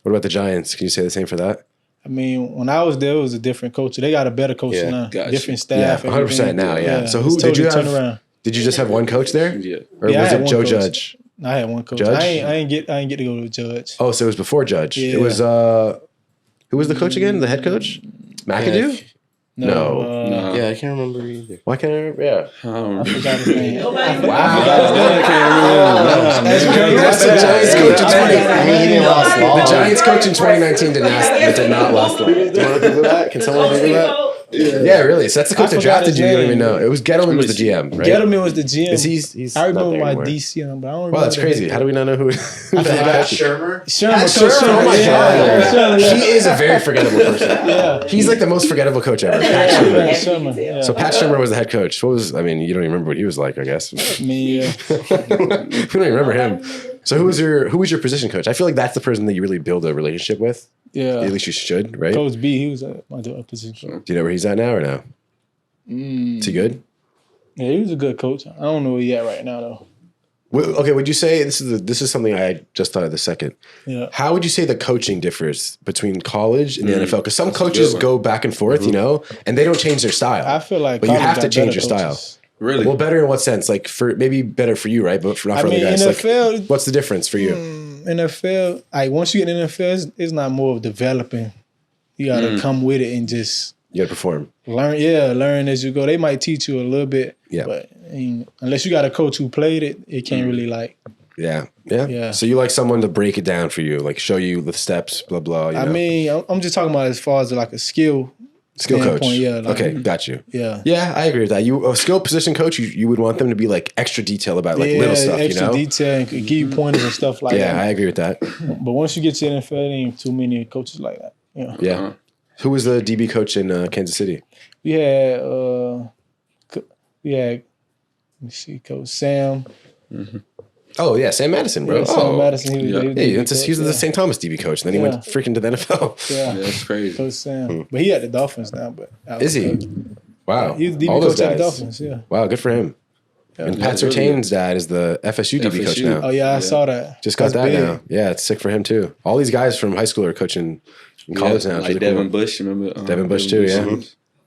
[SPEAKER 4] What about the Giants? Can you say the same for that?
[SPEAKER 7] I mean, when I was there, it was a different culture. They got a better coach
[SPEAKER 5] Yeah.
[SPEAKER 7] now.
[SPEAKER 8] Gotcha.
[SPEAKER 7] Different
[SPEAKER 4] Yeah,
[SPEAKER 7] staff.
[SPEAKER 4] 100%
[SPEAKER 7] everything.
[SPEAKER 4] now. Yeah. So who
[SPEAKER 7] it's
[SPEAKER 4] did you
[SPEAKER 7] totally
[SPEAKER 4] have?
[SPEAKER 7] turn around.
[SPEAKER 4] Did you just have one coach there,
[SPEAKER 8] Yeah.
[SPEAKER 4] or
[SPEAKER 7] Yeah, I
[SPEAKER 4] was
[SPEAKER 7] had
[SPEAKER 4] it
[SPEAKER 7] one
[SPEAKER 4] Joe
[SPEAKER 7] coach.
[SPEAKER 4] Judge?
[SPEAKER 7] I had one coach.
[SPEAKER 4] Judge?
[SPEAKER 7] I ain't get to go to Judge.
[SPEAKER 4] Oh, so it was before Judge.
[SPEAKER 7] Yeah.
[SPEAKER 4] It was who was the coach again? The head coach? McAdoo? No.
[SPEAKER 8] Nah.
[SPEAKER 5] Yeah, I can't remember either.
[SPEAKER 4] Why can't I remember? Yeah.
[SPEAKER 8] I don't
[SPEAKER 7] I
[SPEAKER 8] remember.
[SPEAKER 7] forgot his name.
[SPEAKER 4] That's the Giants coach in 2019. The Giants coach in 2019 did not last long. Do you want to Google that? Can someone Google that? Yeah, really. So that's the coach that
[SPEAKER 7] forgot
[SPEAKER 4] drafted
[SPEAKER 7] his
[SPEAKER 4] you. You don't even
[SPEAKER 7] name.
[SPEAKER 4] know. It was Gettleman was the GM, right?
[SPEAKER 7] Gettleman was the GM.
[SPEAKER 4] Is he's
[SPEAKER 7] I
[SPEAKER 4] not
[SPEAKER 7] remember
[SPEAKER 4] there
[SPEAKER 7] my
[SPEAKER 4] anymore.
[SPEAKER 7] DC number. I don't remember.
[SPEAKER 4] Wow, that's
[SPEAKER 7] the
[SPEAKER 4] crazy.
[SPEAKER 7] head
[SPEAKER 4] How do we not know who?
[SPEAKER 7] Shermer, Coach
[SPEAKER 4] Oh my
[SPEAKER 7] Shermer.
[SPEAKER 4] god,
[SPEAKER 7] Yeah.
[SPEAKER 4] he is a very forgettable person.
[SPEAKER 7] Yeah.
[SPEAKER 4] He's like the most forgettable coach ever. Pat Shermer.
[SPEAKER 7] Shermer. Yeah.
[SPEAKER 4] So Pat Shermer was the head coach. What was? I mean, you don't even remember what he was like, I guess.
[SPEAKER 7] Me, yeah.
[SPEAKER 4] We don't even remember him. So who was your position coach? I feel like that's the person that you really build a relationship with.
[SPEAKER 7] Yeah.
[SPEAKER 4] At least you should, right?
[SPEAKER 7] Coach B, he was my position.
[SPEAKER 4] Do you know where he's at now or no? Is he good?
[SPEAKER 7] Yeah, he was a good coach. I don't know where he at right now though.
[SPEAKER 4] Okay, would you say this is something I just thought of the second?
[SPEAKER 7] Yeah.
[SPEAKER 4] How would you say the coaching differs between college and the NFL? Because some coaches
[SPEAKER 8] one.
[SPEAKER 4] go back and forth, you know, and they don't change their style.
[SPEAKER 7] I feel like
[SPEAKER 4] but you
[SPEAKER 7] college
[SPEAKER 4] have to
[SPEAKER 7] got
[SPEAKER 4] change your
[SPEAKER 7] better
[SPEAKER 4] style.
[SPEAKER 7] coaches.
[SPEAKER 8] Really?
[SPEAKER 4] Well, better in what sense? Like for maybe better for you, right? But for not for
[SPEAKER 7] I mean,
[SPEAKER 4] other guys.
[SPEAKER 7] NFL,
[SPEAKER 4] Like, what's the difference for you?
[SPEAKER 7] NFL, like once you get in the NFL, it's not more of developing. You gotta come with it and just
[SPEAKER 4] You got to perform.
[SPEAKER 7] learn as you go. They might teach you a little bit,
[SPEAKER 4] Yeah.
[SPEAKER 7] but I mean, unless you got a coach who played it, it can't really like.
[SPEAKER 4] Yeah. So you like someone to break it down for you, like show you the steps, blah blah. You
[SPEAKER 7] I
[SPEAKER 4] know?
[SPEAKER 7] mean, I'm just talking about as far as like a skill
[SPEAKER 4] skill coach.
[SPEAKER 7] standpoint, yeah, like-
[SPEAKER 4] okay, got you.
[SPEAKER 7] Yeah.
[SPEAKER 4] Yeah, I agree with that. You a skill position coach, you would want them to be like extra detail about like little stuff,
[SPEAKER 7] extra
[SPEAKER 4] you know?
[SPEAKER 7] detail and could give you pointers and stuff like
[SPEAKER 4] Yeah, I
[SPEAKER 7] that.
[SPEAKER 4] agree with that.
[SPEAKER 7] But once you get to the NFL, there ain't too many coaches like that. Yeah.
[SPEAKER 4] Yeah. Who was the DB coach in Kansas City?
[SPEAKER 7] We had let me see, Coach Sam.
[SPEAKER 4] Oh yeah, Sam Madison, bro.
[SPEAKER 7] Yeah, Sam
[SPEAKER 4] oh.
[SPEAKER 7] Madison. He was,
[SPEAKER 8] Yeah.
[SPEAKER 7] he was
[SPEAKER 4] Hey,
[SPEAKER 7] the
[SPEAKER 4] that's he was
[SPEAKER 7] coach,
[SPEAKER 4] the St. Thomas DB coach, and then he went freaking to the NFL.
[SPEAKER 7] Yeah,
[SPEAKER 8] That's crazy.
[SPEAKER 7] Coach Sam. But he at the Dolphins now. But
[SPEAKER 4] Is he? Wow.
[SPEAKER 7] He's the
[SPEAKER 4] All
[SPEAKER 7] DB
[SPEAKER 4] those
[SPEAKER 7] coach at the
[SPEAKER 4] guys.
[SPEAKER 7] Dolphins. Yeah.
[SPEAKER 4] Wow, good for him. And Pat
[SPEAKER 8] that's really
[SPEAKER 4] Surtain's dad is the FSU DB coach
[SPEAKER 8] FSU.
[SPEAKER 4] now.
[SPEAKER 7] Oh yeah, I saw that.
[SPEAKER 4] Just got
[SPEAKER 7] That's
[SPEAKER 4] that
[SPEAKER 7] big.
[SPEAKER 4] now. Yeah, it's sick for him too. All these guys from high school are coaching in college now. It's
[SPEAKER 8] Like
[SPEAKER 4] really
[SPEAKER 8] Devin
[SPEAKER 4] cool.
[SPEAKER 8] Bush, remember?
[SPEAKER 4] Devin Bush too, yeah.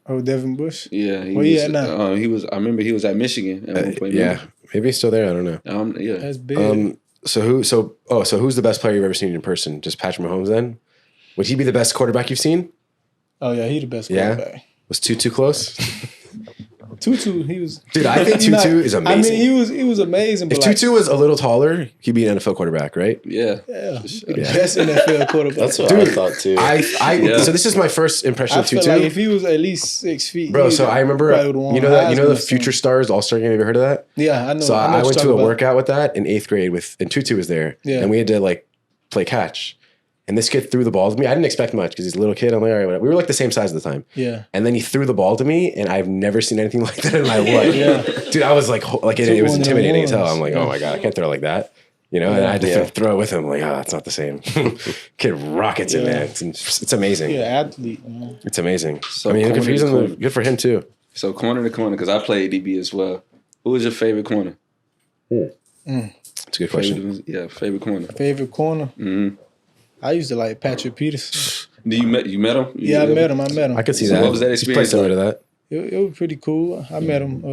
[SPEAKER 7] Oh, Devin Bush.
[SPEAKER 8] Yeah,
[SPEAKER 7] Where he at now?
[SPEAKER 8] He was. I remember he was at Michigan at one point.
[SPEAKER 4] Yeah, maybe he's still there. I don't know.
[SPEAKER 8] Yeah.
[SPEAKER 7] That's big.
[SPEAKER 4] So who's the best player you've ever seen in person? Just Patrick Mahomes then? Would he be the best quarterback you've seen?
[SPEAKER 7] Oh yeah, he the best
[SPEAKER 4] Yeah?
[SPEAKER 7] quarterback.
[SPEAKER 4] Was Tutu close?
[SPEAKER 7] Tutu, he was.
[SPEAKER 4] Dude, I think
[SPEAKER 7] He not-
[SPEAKER 4] Tutu is amazing.
[SPEAKER 7] I mean, he was amazing.
[SPEAKER 4] If
[SPEAKER 7] But like,
[SPEAKER 4] Tutu was a little taller, he'd be an NFL quarterback, right?
[SPEAKER 8] Yeah.
[SPEAKER 7] yeah, he the best NFL quarterback.
[SPEAKER 5] That's what I thought too.
[SPEAKER 4] So this is my first impression
[SPEAKER 7] I
[SPEAKER 4] of
[SPEAKER 7] feel
[SPEAKER 4] Tutu.
[SPEAKER 7] like if he was at least 6 feet,
[SPEAKER 4] Bro,
[SPEAKER 7] he
[SPEAKER 4] so I remember,
[SPEAKER 7] probably would've won
[SPEAKER 4] you know the
[SPEAKER 7] Heisman or
[SPEAKER 4] Future
[SPEAKER 7] something.
[SPEAKER 4] Stars All-Star Game, have you heard of that?
[SPEAKER 7] Yeah, I know.
[SPEAKER 4] So
[SPEAKER 7] know
[SPEAKER 4] I
[SPEAKER 7] what
[SPEAKER 4] went
[SPEAKER 7] you're
[SPEAKER 4] to a
[SPEAKER 7] talking about.
[SPEAKER 4] workout with that in 8th grade and Tutu was there.
[SPEAKER 7] Yeah.
[SPEAKER 4] And we had to like play catch. And this kid threw the ball to me. I didn't expect much because he's a little kid. I'm like, all right, whatever. We were like the same size at the time.
[SPEAKER 7] Yeah.
[SPEAKER 4] And then he threw the ball to me, and I've never seen anything like that in my life.
[SPEAKER 7] Yeah.
[SPEAKER 4] Dude, I was like it was
[SPEAKER 7] one of the
[SPEAKER 4] intimidating as hell.
[SPEAKER 7] ones.
[SPEAKER 4] I'm like, oh my God, I can't throw like that. You know, and I had to throw it with him. Like, it's not the same. Kid rockets it, man. It's amazing.
[SPEAKER 7] Yeah, athlete, man.
[SPEAKER 4] It's amazing.
[SPEAKER 8] So
[SPEAKER 4] I mean,
[SPEAKER 8] corner to corner.
[SPEAKER 4] good for him too.
[SPEAKER 8] So corner to corner, because I played DB as well. Who was your favorite corner?
[SPEAKER 4] It's a good question.
[SPEAKER 8] Favorite corner.
[SPEAKER 7] Favorite corner?
[SPEAKER 8] Mm-hmm.
[SPEAKER 7] I used to like Patrick Peterson.
[SPEAKER 8] You met him?
[SPEAKER 7] Yeah, I met him.
[SPEAKER 4] I could see
[SPEAKER 8] So
[SPEAKER 4] that.
[SPEAKER 8] what was that
[SPEAKER 4] He's
[SPEAKER 8] experience
[SPEAKER 4] similar to that.
[SPEAKER 7] It was pretty cool. I met him.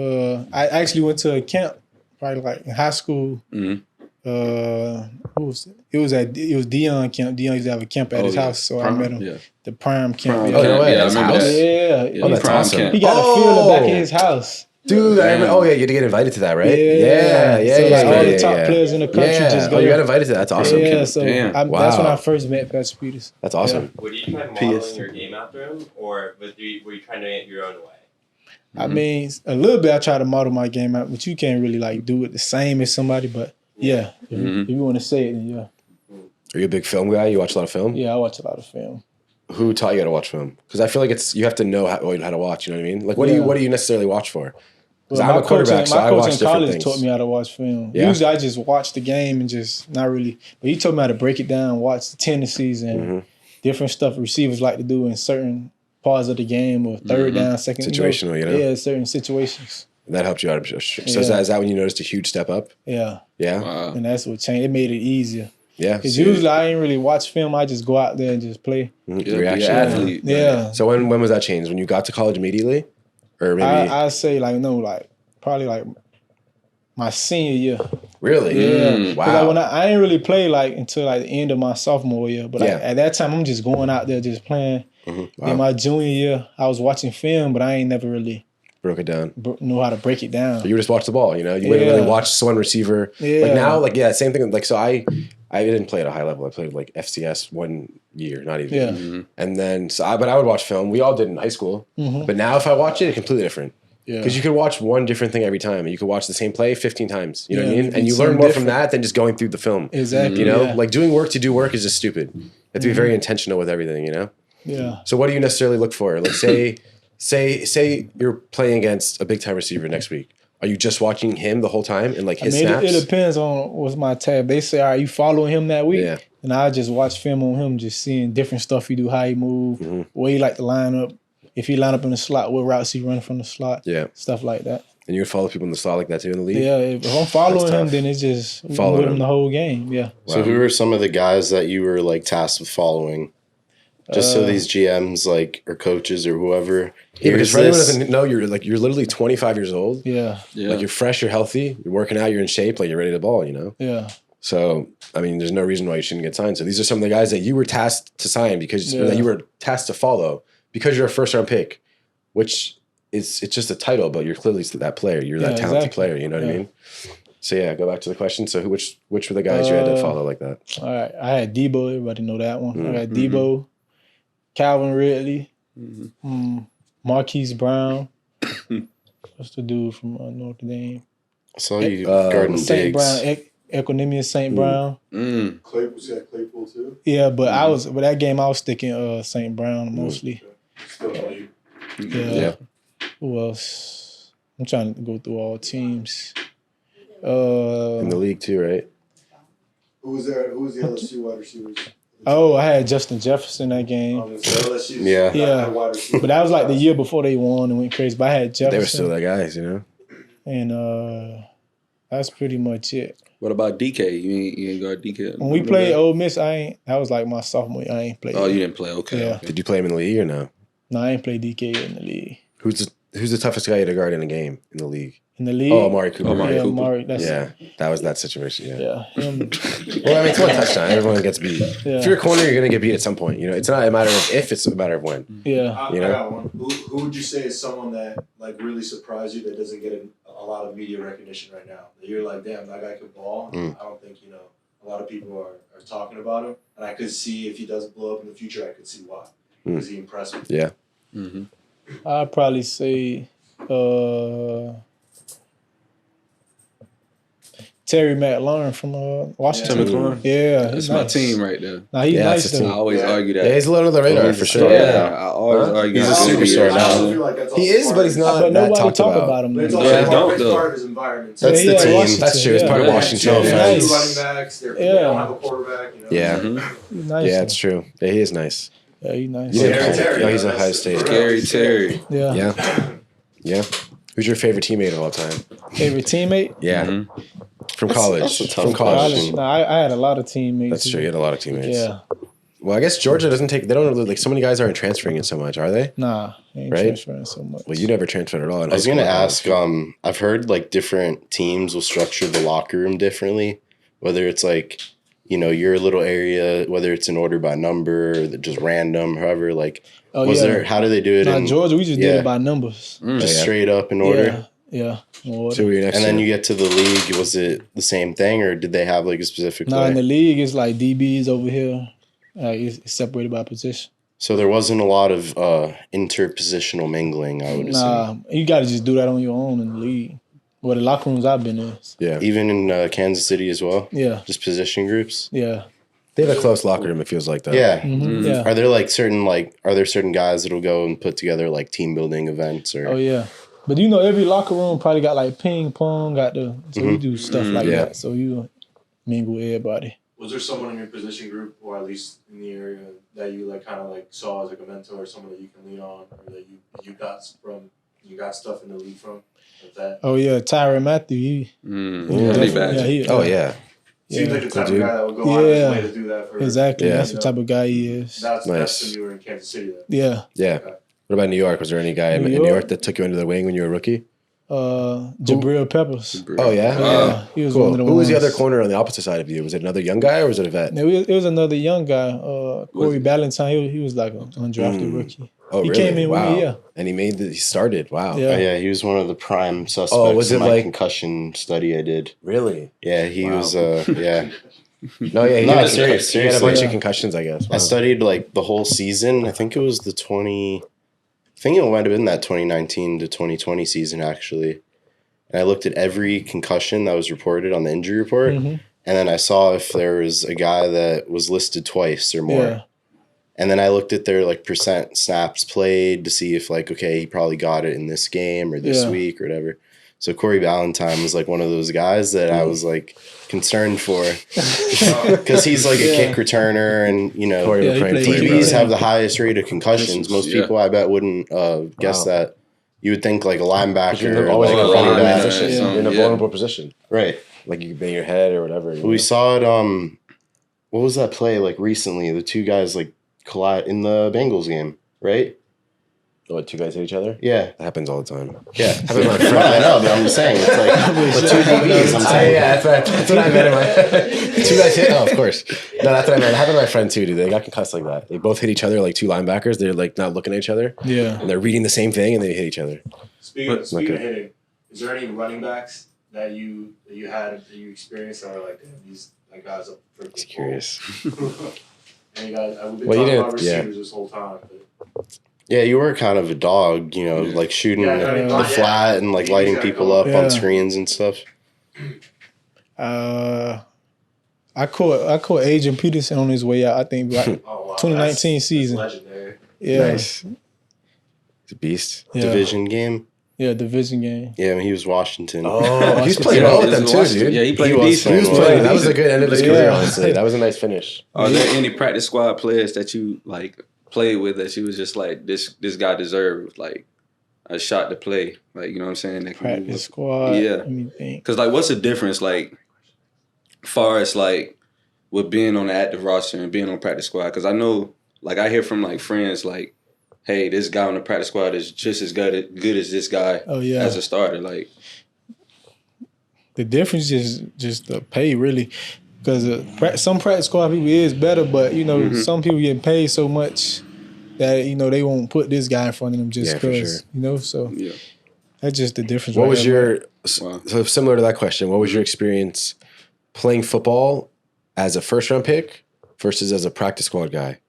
[SPEAKER 7] I actually went to a camp, probably like in high school.
[SPEAKER 8] Mhm.
[SPEAKER 7] Who was it? It was Dion camp. Dion used to have a camp at his house, so I met him.
[SPEAKER 8] Yeah.
[SPEAKER 7] The prime camp.
[SPEAKER 8] Prime
[SPEAKER 7] yeah.
[SPEAKER 8] camp.
[SPEAKER 4] way,
[SPEAKER 8] Yeah, I
[SPEAKER 4] that's
[SPEAKER 8] remember
[SPEAKER 4] house?
[SPEAKER 8] that.
[SPEAKER 7] Yeah.
[SPEAKER 4] Oh, that's
[SPEAKER 8] Prime
[SPEAKER 4] awesome.
[SPEAKER 8] camp.
[SPEAKER 7] He got a field in the back of his house.
[SPEAKER 4] Dude, I remember, you had to get invited to that, right?
[SPEAKER 7] Yeah.
[SPEAKER 4] Yeah.
[SPEAKER 7] So like all the
[SPEAKER 4] yeah,
[SPEAKER 7] top
[SPEAKER 4] yeah.
[SPEAKER 7] players in the country
[SPEAKER 4] Yeah.
[SPEAKER 7] just go.
[SPEAKER 4] Oh, you got invited to that. That's awesome.
[SPEAKER 7] Yeah, so
[SPEAKER 8] Damn.
[SPEAKER 7] that's when
[SPEAKER 4] Wow.
[SPEAKER 7] I first met Patrick Peters.
[SPEAKER 4] That's awesome.
[SPEAKER 9] Would you try modeling your game after him, or were you trying to get your own way?
[SPEAKER 7] I mean, a little bit I try to model my game out, but you can't really like do it the same as somebody. But yeah, if you want to say it, then yeah.
[SPEAKER 4] Are you a big film guy? You watch a lot of film?
[SPEAKER 7] Yeah, I watch a lot of film.
[SPEAKER 4] Who taught you how to watch film? Because I feel like you have to know how to watch. You know what I mean? Like, what do you necessarily watch for? Because I'm a quarterback, so I watch different
[SPEAKER 7] college
[SPEAKER 4] things.
[SPEAKER 7] taught me how to watch film.
[SPEAKER 4] Yeah.
[SPEAKER 7] Usually I just watch the game and just not really. But he told me how to break it down, watch the tendencies and different stuff receivers like to do in certain parts of the game or third down, second.
[SPEAKER 4] Situational, you know?
[SPEAKER 7] Yeah, certain situations.
[SPEAKER 4] And that helped you out. So is that when you noticed a huge step up?
[SPEAKER 7] Yeah.
[SPEAKER 4] Yeah?
[SPEAKER 8] Wow.
[SPEAKER 7] And that's what changed. It made it easier.
[SPEAKER 4] Yeah.
[SPEAKER 7] Because
[SPEAKER 4] So
[SPEAKER 7] usually I ain't really watch film. I just go out there and just play.
[SPEAKER 4] reaction.
[SPEAKER 8] Athlete.
[SPEAKER 7] Yeah.
[SPEAKER 4] So when was that changed? When you got to college immediately? Or maybe...
[SPEAKER 7] I say probably like my senior year.
[SPEAKER 4] Really?
[SPEAKER 7] Yeah.
[SPEAKER 4] Wow.
[SPEAKER 7] Like when I ain't really play like until like the end of my sophomore year. But
[SPEAKER 4] Yeah.
[SPEAKER 7] at that time I'm just going out there just playing.
[SPEAKER 4] Wow.
[SPEAKER 7] In my junior year, I was watching film, but I ain't never really
[SPEAKER 4] Broke it down.
[SPEAKER 7] know how to break it down.
[SPEAKER 4] So you just watch the ball, you know? You wouldn't really watch one receiver.
[SPEAKER 7] Yeah.
[SPEAKER 4] Like now, same thing. Like, so I didn't play at a high level. I played like FCS 1 year, not even.
[SPEAKER 7] Yeah.
[SPEAKER 4] And then, but I would watch film. We all did in high school. But now if I watch it, it's completely different.
[SPEAKER 7] Yeah.
[SPEAKER 4] Because you could watch one different thing every time. And you could watch the same play 15 times. You know what I
[SPEAKER 7] Yeah,
[SPEAKER 4] mean? And you
[SPEAKER 7] it's
[SPEAKER 4] learn
[SPEAKER 7] something
[SPEAKER 4] more from
[SPEAKER 7] different.
[SPEAKER 4] that than just going through the film.
[SPEAKER 7] Exactly.
[SPEAKER 4] You know?
[SPEAKER 7] Yeah.
[SPEAKER 4] Like doing work to do work is just stupid. You have to be very intentional with everything, you know?
[SPEAKER 7] Yeah.
[SPEAKER 4] So what do you necessarily look for? Like say you're playing against a big time receiver next week. Are you just watching him the whole time and like his snaps?
[SPEAKER 7] It depends on what's my tab. They say, are you following him that week?
[SPEAKER 4] Yeah.
[SPEAKER 7] And I just watch film on him, just seeing different stuff he do, how he move, where he like to line up. If he line up in the slot, what routes he run from the slot.
[SPEAKER 4] Yeah.
[SPEAKER 7] Stuff like that.
[SPEAKER 4] And you would follow people in the slot like that too in the league?
[SPEAKER 7] Yeah, if I'm following
[SPEAKER 4] That's
[SPEAKER 7] him,
[SPEAKER 4] tough.
[SPEAKER 7] then it's just
[SPEAKER 4] Follow
[SPEAKER 7] with
[SPEAKER 4] him.
[SPEAKER 7] him the whole game. Yeah.
[SPEAKER 5] So who are some of the guys that you were like tasked with following? Just so these GMs like or coaches or whoever.
[SPEAKER 4] Yeah, because
[SPEAKER 5] hears
[SPEAKER 4] for anyone who
[SPEAKER 5] this.
[SPEAKER 4] doesn't know, you're literally 25 years old.
[SPEAKER 7] Yeah.
[SPEAKER 8] Yeah.
[SPEAKER 4] Like you're fresh, you're healthy, you're working out, you're in shape, like you're ready to ball, you know?
[SPEAKER 7] Yeah.
[SPEAKER 4] So, I mean, there's no reason why you shouldn't get signed. So these are some of the guys that you were tasked to sign because or that you were tasked to follow because you're a first round pick, which it's just a title, but you're clearly that player. You're that talented player, you know what I mean? So yeah, go back to the question. So which were the guys you had to follow like that?
[SPEAKER 7] All right. I had Debo. Everybody know that one. I got Debo, Calvin Ridley, Marquise Brown. What's the dude from Notre Dame?
[SPEAKER 5] I saw you guarding
[SPEAKER 7] St.
[SPEAKER 5] Diggs.
[SPEAKER 7] Brown, Equanimous St. Brown.
[SPEAKER 10] Claypool too.
[SPEAKER 7] Yeah, but but that game I was sticking St. Brown mostly.
[SPEAKER 10] Still know you.
[SPEAKER 7] Yeah. Who else? I'm trying to go through all teams.
[SPEAKER 4] In the league too, right?
[SPEAKER 10] Who was there? Who was the LSU wide receivers?
[SPEAKER 7] I had Justin Jefferson that game.
[SPEAKER 10] LSU.
[SPEAKER 5] Yeah.
[SPEAKER 7] Yeah.
[SPEAKER 10] Wide receiver.
[SPEAKER 7] But that was like the year before they won and went crazy. But I had Jefferson.
[SPEAKER 4] They were still the guys, you know?
[SPEAKER 7] And that's pretty much it.
[SPEAKER 8] What about DK? You ain't guard DK?
[SPEAKER 7] When we played Ole Miss, that was like my sophomore year. I ain't played.
[SPEAKER 8] Oh, you didn't play? Okay.
[SPEAKER 7] Yeah.
[SPEAKER 8] Okay.
[SPEAKER 4] Did you play him in the league or no?
[SPEAKER 7] No, I ain't played DK in the league.
[SPEAKER 4] Who's the toughest guy to guard in a game in the league?
[SPEAKER 7] In the league?
[SPEAKER 4] Oh, Amari Cooper.
[SPEAKER 7] Yeah,
[SPEAKER 8] Cooper.
[SPEAKER 7] Amari. That's
[SPEAKER 4] Yeah, that was that situation. Yeah.
[SPEAKER 7] Yeah. Him.
[SPEAKER 4] Well, I mean, it's one touchdown. Everyone gets beat.
[SPEAKER 7] Yeah.
[SPEAKER 4] If you're a corner, you're gonna get beat at some point. You know, it's not a matter of if; it's a matter of when.
[SPEAKER 7] Yeah.
[SPEAKER 4] You know?
[SPEAKER 10] I got one. Who would you say is someone that like really surprised you that doesn't get a lot of media recognition right now? That you're like, damn, that guy could ball. I don't think a lot of people are talking about him, and I could see if he doesn't blow up in the future, I could see why. Because he impressed me.
[SPEAKER 4] Yeah.
[SPEAKER 7] I'd probably say Terry McLaurin from Washington.
[SPEAKER 8] Tim McLaurin?
[SPEAKER 7] Yeah,
[SPEAKER 8] That's
[SPEAKER 7] he's
[SPEAKER 8] my
[SPEAKER 7] nice.
[SPEAKER 8] team right there.
[SPEAKER 7] Nah, he's
[SPEAKER 4] Yeah,
[SPEAKER 7] nice
[SPEAKER 4] that's a
[SPEAKER 8] I
[SPEAKER 7] though.
[SPEAKER 8] always argue that.
[SPEAKER 4] Yeah, he's a little under the radar for sure.
[SPEAKER 8] Yeah, I always argue.
[SPEAKER 4] He's a
[SPEAKER 8] that.
[SPEAKER 4] superstar
[SPEAKER 10] I
[SPEAKER 4] now.
[SPEAKER 10] also feel like that's
[SPEAKER 4] He
[SPEAKER 10] also
[SPEAKER 4] is,
[SPEAKER 10] part
[SPEAKER 4] but
[SPEAKER 10] of
[SPEAKER 4] he's
[SPEAKER 10] his-
[SPEAKER 4] not
[SPEAKER 7] But
[SPEAKER 4] that
[SPEAKER 7] nobody
[SPEAKER 4] talked
[SPEAKER 7] talk
[SPEAKER 4] about.
[SPEAKER 7] about him.
[SPEAKER 10] But it's
[SPEAKER 7] man.
[SPEAKER 10] also
[SPEAKER 8] Yeah,
[SPEAKER 10] part,
[SPEAKER 8] don't, though.
[SPEAKER 10] part of his environment.
[SPEAKER 4] That's
[SPEAKER 7] Yeah,
[SPEAKER 4] the team.
[SPEAKER 7] Washington,
[SPEAKER 4] That's true. It's part of
[SPEAKER 7] yeah.
[SPEAKER 4] Washington.
[SPEAKER 10] They
[SPEAKER 7] Yeah.
[SPEAKER 10] have
[SPEAKER 4] Offense.
[SPEAKER 10] two
[SPEAKER 7] Nice.
[SPEAKER 10] running backs. They
[SPEAKER 7] Yeah.
[SPEAKER 10] don't have a quarterback.
[SPEAKER 4] Yeah.
[SPEAKER 7] He's nice.
[SPEAKER 4] Yeah, it's true. Yeah, he is nice.
[SPEAKER 7] Yeah, he's nice.
[SPEAKER 4] You didn't
[SPEAKER 10] Terry,
[SPEAKER 4] play. No, he's a
[SPEAKER 10] that's-
[SPEAKER 4] Ohio State.
[SPEAKER 8] Scary Terry.
[SPEAKER 7] Yeah.
[SPEAKER 4] Yeah. Yeah. Who's your favorite teammate of all time?
[SPEAKER 7] Favorite teammate?
[SPEAKER 4] Yeah. From college.
[SPEAKER 5] that's a tough
[SPEAKER 4] From college.
[SPEAKER 5] question.
[SPEAKER 7] No, I had a lot of teammates.
[SPEAKER 4] That's true. You had a lot of teammates.
[SPEAKER 7] Yeah.
[SPEAKER 4] Well, I guess Georgia doesn't take. They don't really, like. So many guys aren't transferring it so much, are they?
[SPEAKER 7] Nah, they ain't
[SPEAKER 4] Right?
[SPEAKER 7] transferring so much.
[SPEAKER 4] Well, you never transferred at all. In
[SPEAKER 5] I was
[SPEAKER 4] high
[SPEAKER 5] gonna
[SPEAKER 4] school or college.
[SPEAKER 5] ask. I've heard like different teams will structure the locker room differently. whether it's like, you know, your little area, whether it's in order by number or just random, however, like, how do they do it?
[SPEAKER 7] In Georgia, we just did it by numbers.
[SPEAKER 5] Just straight up in order?
[SPEAKER 7] Yeah.
[SPEAKER 4] So and
[SPEAKER 5] then you get to the league, was it the same thing or did they have like a specific
[SPEAKER 7] in the league, it's like DBs over here. It's separated by position.
[SPEAKER 5] So there wasn't a lot of interpositional mingling, I would assume.
[SPEAKER 7] You got to just do that on your own in the league. Well, the locker rooms I've been in.
[SPEAKER 4] Yeah.
[SPEAKER 5] Even in Kansas City as well?
[SPEAKER 7] Yeah.
[SPEAKER 5] Just position groups?
[SPEAKER 7] Yeah.
[SPEAKER 4] They have a close locker room, it feels like that.
[SPEAKER 5] Yeah.
[SPEAKER 7] Yeah.
[SPEAKER 5] Are there like certain guys that'll go and put together like team building events or?
[SPEAKER 7] Oh yeah. But you know, every locker room probably got like ping pong, so we do stuff like that. So you mingle with everybody.
[SPEAKER 10] Was there someone in your position group, or at least in the area, that you like kind of like saw as like a mentor, or someone that you can lean on, or that you got stuff in the league from? Like that?
[SPEAKER 7] Oh yeah, Tyron Matthew.
[SPEAKER 10] Seems like the type of guy that would go out of his way to do that for.
[SPEAKER 7] Exactly, that's the type of guy he is.
[SPEAKER 10] That's when you were in Kansas City. Then.
[SPEAKER 7] Yeah.
[SPEAKER 4] Okay. What about New York? Was there any guy in New York that took you under the wing when you were a rookie?
[SPEAKER 7] Jabril Peppers.
[SPEAKER 4] Oh yeah,
[SPEAKER 7] he was
[SPEAKER 4] cool.
[SPEAKER 7] one of the
[SPEAKER 4] Who was the
[SPEAKER 7] ones.
[SPEAKER 4] other corner on the opposite side of you? Was it another young guy or was it a vet?
[SPEAKER 7] It was another young guy, Corey Ballantyne. He was like an undrafted rookie.
[SPEAKER 4] Oh,
[SPEAKER 7] he
[SPEAKER 4] really?
[SPEAKER 7] came in
[SPEAKER 4] wow.
[SPEAKER 7] with me,
[SPEAKER 4] And he started. Wow.
[SPEAKER 7] Yeah.
[SPEAKER 5] Oh, yeah, he was one of the prime suspects
[SPEAKER 4] was
[SPEAKER 5] in
[SPEAKER 4] it
[SPEAKER 5] my concussion study I did.
[SPEAKER 4] Really?
[SPEAKER 5] Yeah, he was, yeah.
[SPEAKER 4] No, yeah, he had a bunch of concussions, I guess. Wow.
[SPEAKER 5] I studied like the whole season. I think it was I think it might have been that 2019 to 2020 season, actually. And I looked at every concussion that was reported on the injury report. And then I saw if there was a guy that was listed twice or more.
[SPEAKER 7] Yeah.
[SPEAKER 5] And then I looked at their like percent snaps played to see if like, okay, he probably got it in this game or this week or whatever. So Corey Ballantyne was like one of those guys that I was like concerned for because he's like a kick returner and, you know, DBs have the highest rate of concussions. Most people I bet wouldn't guess that. You would think like a linebacker or like a running back.
[SPEAKER 4] You're in a vulnerable position.
[SPEAKER 5] Right.
[SPEAKER 4] Like you could bang your head or whatever.
[SPEAKER 5] We saw it, what was that play like recently? The two guys like collide in the Bengals game, right?
[SPEAKER 4] Oh, two guys hit each other?
[SPEAKER 5] Yeah.
[SPEAKER 4] That happens all the time.
[SPEAKER 5] Yeah. Happens my friend. I know, but I'm just saying. It's like the two DBs. I'm saying.
[SPEAKER 4] Yeah, that's what I meant. Two guys hit. Oh, of course. No, that's what I meant. It happened to my friend too, dude. They got concussed like that. They both hit each other like two linebackers. They're like not looking at each other.
[SPEAKER 7] Yeah.
[SPEAKER 4] And they're reading the same thing and they hit each other.
[SPEAKER 10] Speaking of hitting, is there any running backs that you experienced that are like, damn, these guys are freaking
[SPEAKER 4] curious.
[SPEAKER 10] And you guys, we've been talking about receivers this whole time. But.
[SPEAKER 5] Yeah, you were kind of a dog, you know, like shooting the flat and like lighting people up on screens and stuff.
[SPEAKER 7] I caught Adrian Peterson on his way out. I think like 2019 season.
[SPEAKER 10] Legendary.
[SPEAKER 7] Yeah,
[SPEAKER 4] nice. It's a beast.
[SPEAKER 7] Yeah.
[SPEAKER 5] Division game.
[SPEAKER 7] Yeah, division game.
[SPEAKER 5] Yeah, when he was Washington.
[SPEAKER 4] Oh, he was playing well with them too, dude.
[SPEAKER 8] Yeah, he played decent.
[SPEAKER 4] He was playing. That was a good end of his career, honestly. That was a nice finish.
[SPEAKER 8] Are there any practice squad players that you like played with that you was just like this guy deserved like a shot to play? Like, you know what I'm saying? That
[SPEAKER 7] practice squad.
[SPEAKER 8] Yeah. Because like, what's the difference like, far as like with being on the active roster and being on practice squad? Because I know, like, I hear from like friends like, hey, this guy on the practice squad is just as good as this guy as a starter. Like,
[SPEAKER 7] the difference is just the pay, really. Because some practice squad people is better, but, you know, some people get paid so much that, you know, they won't put this guy in front of them just because, you know, so that's just the difference.
[SPEAKER 4] What was so similar to that question, what was your experience playing football as a first-round pick versus as a practice squad guy?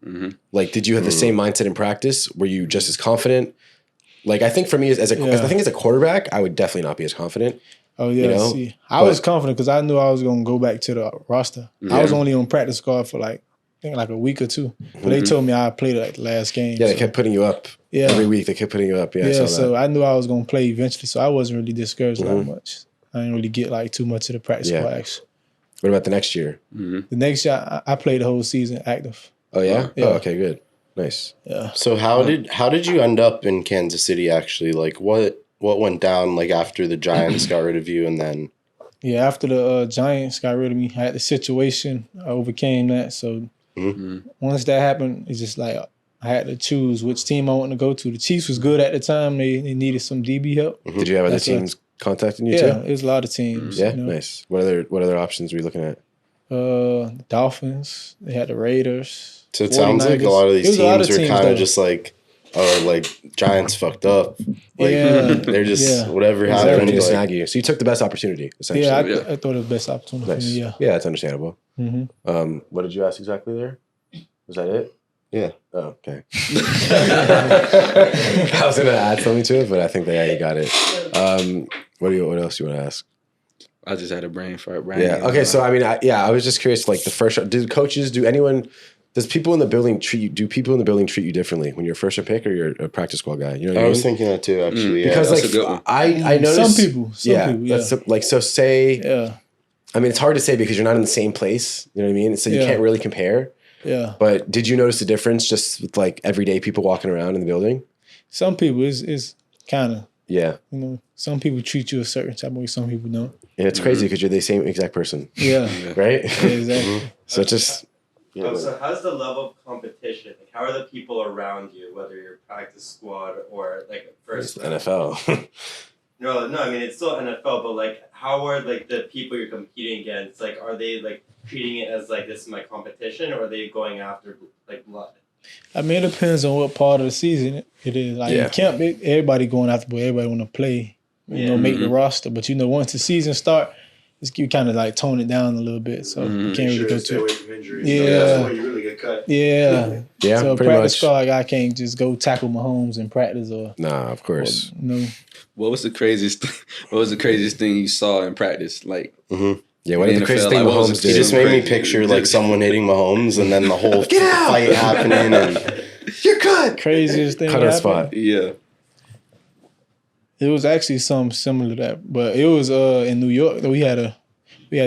[SPEAKER 4] Like, did you have the same mindset in practice? Were you just as confident? Like, I think for me, as a quarterback, I would definitely not be as confident.
[SPEAKER 7] Oh, yeah.
[SPEAKER 4] You know?
[SPEAKER 7] See, I was confident because I knew I was going to go back to the roster. I was only on practice squad for like, I think like a week or two. But they told me I played like the last game.
[SPEAKER 4] Yeah, they kept putting you up every week. They kept putting you up. Yeah,
[SPEAKER 7] so I knew I was going to play eventually. So I wasn't really discouraged that much. I didn't really get like too much of the practice squad action.
[SPEAKER 4] What about the next year?
[SPEAKER 7] The next year, I played the whole season active.
[SPEAKER 4] Oh, yeah?
[SPEAKER 7] Yeah.
[SPEAKER 4] Oh, okay, good. Nice.
[SPEAKER 7] Yeah.
[SPEAKER 5] So how did you end up in Kansas City, actually? Like, what went down, like, after the Giants got rid of you and then...
[SPEAKER 7] Yeah, after the Giants got rid of me, I had the situation. I overcame that. So once that happened, it's just like I had to choose which team I wanted to go to. The Chiefs was good at the time. They needed some DB help.
[SPEAKER 4] Did you have other teams contacting you too?
[SPEAKER 7] Yeah, it was a lot of teams.
[SPEAKER 4] Yeah,
[SPEAKER 7] you know?
[SPEAKER 4] nice. What other options were you looking at?
[SPEAKER 7] Dolphins. They had the Raiders.
[SPEAKER 5] So it sounds like a lot of these teams are kind of just like, oh, like Giants fucked up. Like they're just whatever happened.
[SPEAKER 4] To snag you. So you took the best opportunity, essentially.
[SPEAKER 7] Yeah, I thought it was the best opportunity.
[SPEAKER 4] Nice.
[SPEAKER 7] Yeah,
[SPEAKER 4] that's understandable.
[SPEAKER 7] Mm-hmm.
[SPEAKER 4] What did you ask exactly there? Was that it?
[SPEAKER 5] Yeah.
[SPEAKER 4] Oh, okay. I was gonna add something to it, but I think that you got it. What else do you want to ask?
[SPEAKER 8] I just had a brain fart.
[SPEAKER 4] Yeah. Okay. So I mean, I was just curious. Like the first, does people in the building treat you? Do people in the building treat you differently when you're a first round pick or you're a practice squad guy? You know what I mean?
[SPEAKER 5] was thinking that too, actually.
[SPEAKER 4] Because
[SPEAKER 8] that's a good one.
[SPEAKER 4] I noticed
[SPEAKER 7] some people.
[SPEAKER 4] That's like so. Say,
[SPEAKER 7] Yeah.
[SPEAKER 4] I mean, it's hard to say because you're not in the same place. You know what I mean? So you can't really compare.
[SPEAKER 7] Yeah.
[SPEAKER 4] But did you notice the difference just with like everyday people walking around in the building?
[SPEAKER 7] Some people is kind of,
[SPEAKER 4] Yeah.
[SPEAKER 7] you know, some people treat you a certain type of way, some people don't.
[SPEAKER 4] And it's crazy because you're the same exact person.
[SPEAKER 7] Yeah.
[SPEAKER 4] Right?
[SPEAKER 7] Yeah, exactly.
[SPEAKER 4] So it's just.
[SPEAKER 9] So how's the level of competition? Like, how are the people around you, whether you're practice squad or like first
[SPEAKER 4] NFL.
[SPEAKER 9] No, I mean it's still NFL, but like, how are like the people you're competing against? Like, are they like treating it as like this is my competition, or are they going after like blood?
[SPEAKER 7] I mean, it depends on what part of the season it is. Like in camp, everybody going after, but everybody want to play, you know, make the roster. But you know, once the season start, you kind of like tone it down a little bit, so you can't really go
[SPEAKER 10] stay
[SPEAKER 7] to
[SPEAKER 10] away
[SPEAKER 7] it.
[SPEAKER 10] from injuries.
[SPEAKER 7] Yeah.
[SPEAKER 10] So that's why you really get cut.
[SPEAKER 7] Yeah.
[SPEAKER 4] Yeah,
[SPEAKER 7] So a
[SPEAKER 4] pretty
[SPEAKER 7] practice
[SPEAKER 4] much.
[SPEAKER 7] squad guy can't just go tackle Mahomes in practice or
[SPEAKER 4] Nah, of course.
[SPEAKER 7] no.
[SPEAKER 8] What was the craziest thing you saw in practice? Like,
[SPEAKER 4] Yeah, what did the
[SPEAKER 8] NFL,
[SPEAKER 4] craziest thing
[SPEAKER 8] like, what was
[SPEAKER 4] Mahomes
[SPEAKER 8] the-
[SPEAKER 5] It
[SPEAKER 4] did?
[SPEAKER 5] just made me picture like someone hitting Mahomes and then the whole fight happening and
[SPEAKER 4] You're cut.
[SPEAKER 7] Craziest thing
[SPEAKER 4] Cut on
[SPEAKER 7] happened?
[SPEAKER 4] spot.
[SPEAKER 8] yeah.
[SPEAKER 7] It was actually something similar to that, but it was in New York. We had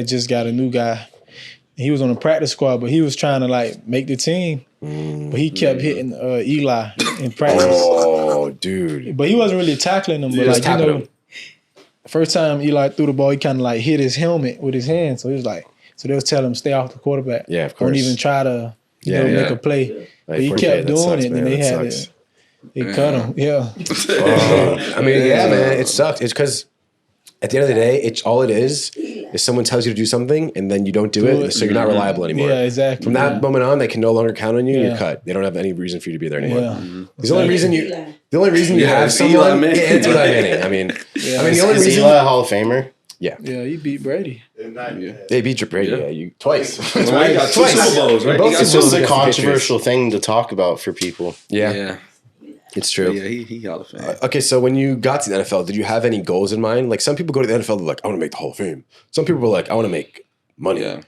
[SPEAKER 7] just got a new guy. He was on the practice squad, but he was trying to like make the team. But he kept hitting Eli in practice.
[SPEAKER 4] Oh, dude.
[SPEAKER 7] But he wasn't really tackling him. But
[SPEAKER 4] Just
[SPEAKER 7] like you
[SPEAKER 4] tapping
[SPEAKER 7] know,
[SPEAKER 4] him.
[SPEAKER 7] first time Eli threw the ball, he kind of like hit his helmet with his hand. So he was like, so they was telling him stay off the quarterback.
[SPEAKER 4] Yeah, of
[SPEAKER 7] Don't
[SPEAKER 4] course.
[SPEAKER 7] even try to make a play. But he
[SPEAKER 4] Like,
[SPEAKER 7] kept
[SPEAKER 4] that
[SPEAKER 7] doing
[SPEAKER 4] sucks,
[SPEAKER 7] it, and then
[SPEAKER 4] man.
[SPEAKER 7] they
[SPEAKER 4] That
[SPEAKER 7] had
[SPEAKER 4] sucks.
[SPEAKER 7] they cut him. Yeah.
[SPEAKER 4] I mean, yeah, man, it sucks. It's because at the end of the day, it's all it is someone tells you to do something and then you don't do it, so you're not reliable anymore.
[SPEAKER 7] Yeah, exactly.
[SPEAKER 4] From that moment on, they can no longer count on you.
[SPEAKER 7] Yeah.
[SPEAKER 4] You're cut. They don't have any reason for you to be there anymore.
[SPEAKER 7] Yeah.
[SPEAKER 4] The only reason you have
[SPEAKER 8] it's
[SPEAKER 4] someone,
[SPEAKER 8] Eli Manning.
[SPEAKER 4] it's Eli Manning. I mean, the only
[SPEAKER 5] is
[SPEAKER 4] reason
[SPEAKER 5] Eli a Hall of Famer?
[SPEAKER 7] Yeah, he beat Brady.
[SPEAKER 4] they beat your Brady, you twice.
[SPEAKER 8] Well, he got two Super Bowls, right?
[SPEAKER 4] Both
[SPEAKER 8] He got
[SPEAKER 5] It's
[SPEAKER 8] two
[SPEAKER 5] just
[SPEAKER 8] Super
[SPEAKER 5] a
[SPEAKER 8] Bowls.
[SPEAKER 5] controversial thing to talk about for people.
[SPEAKER 4] Yeah,
[SPEAKER 8] Yeah.
[SPEAKER 4] it's true.
[SPEAKER 8] Yeah, he Hall of Fame.
[SPEAKER 4] Okay, so when you got to the NFL, did you have any goals in mind? Like some people go to the NFL, they're like, I want to make the Hall of Fame. Some people were like, I want to make money.
[SPEAKER 8] Yeah.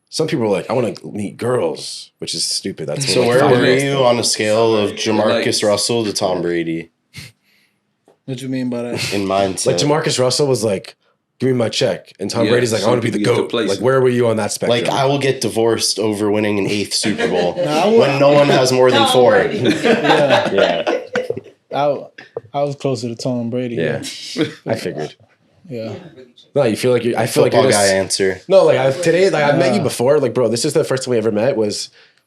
[SPEAKER 4] Some people were like, I want to meet girls, which is stupid. That's
[SPEAKER 5] So
[SPEAKER 4] like
[SPEAKER 5] where
[SPEAKER 4] 5
[SPEAKER 5] were
[SPEAKER 4] years.
[SPEAKER 5] you on a scale of Jamarcus Russell to Tom Brady
[SPEAKER 7] What you mean by that?
[SPEAKER 5] in mindset?
[SPEAKER 4] Like Jamarcus Russell was like, give me my check. And Tom
[SPEAKER 8] Yeah,
[SPEAKER 4] Brady's like, I
[SPEAKER 8] some
[SPEAKER 4] want to be the
[SPEAKER 8] people get
[SPEAKER 4] GOAT.
[SPEAKER 8] to place
[SPEAKER 4] Like,
[SPEAKER 8] it.
[SPEAKER 4] where were you on that spectrum?
[SPEAKER 5] Like, I will get divorced over winning an 8th Super Bowl
[SPEAKER 7] I
[SPEAKER 5] when no one has more than 4.
[SPEAKER 7] Yeah.
[SPEAKER 4] yeah.
[SPEAKER 7] I was closer to Tom Brady.
[SPEAKER 4] Yeah. I figured.
[SPEAKER 7] Yeah.
[SPEAKER 4] No, you feel like I feel like
[SPEAKER 5] Football
[SPEAKER 4] you're
[SPEAKER 5] guy
[SPEAKER 4] just,
[SPEAKER 5] answer.
[SPEAKER 4] No, like today, like I've met you before. Like, bro, this is the first time we ever met.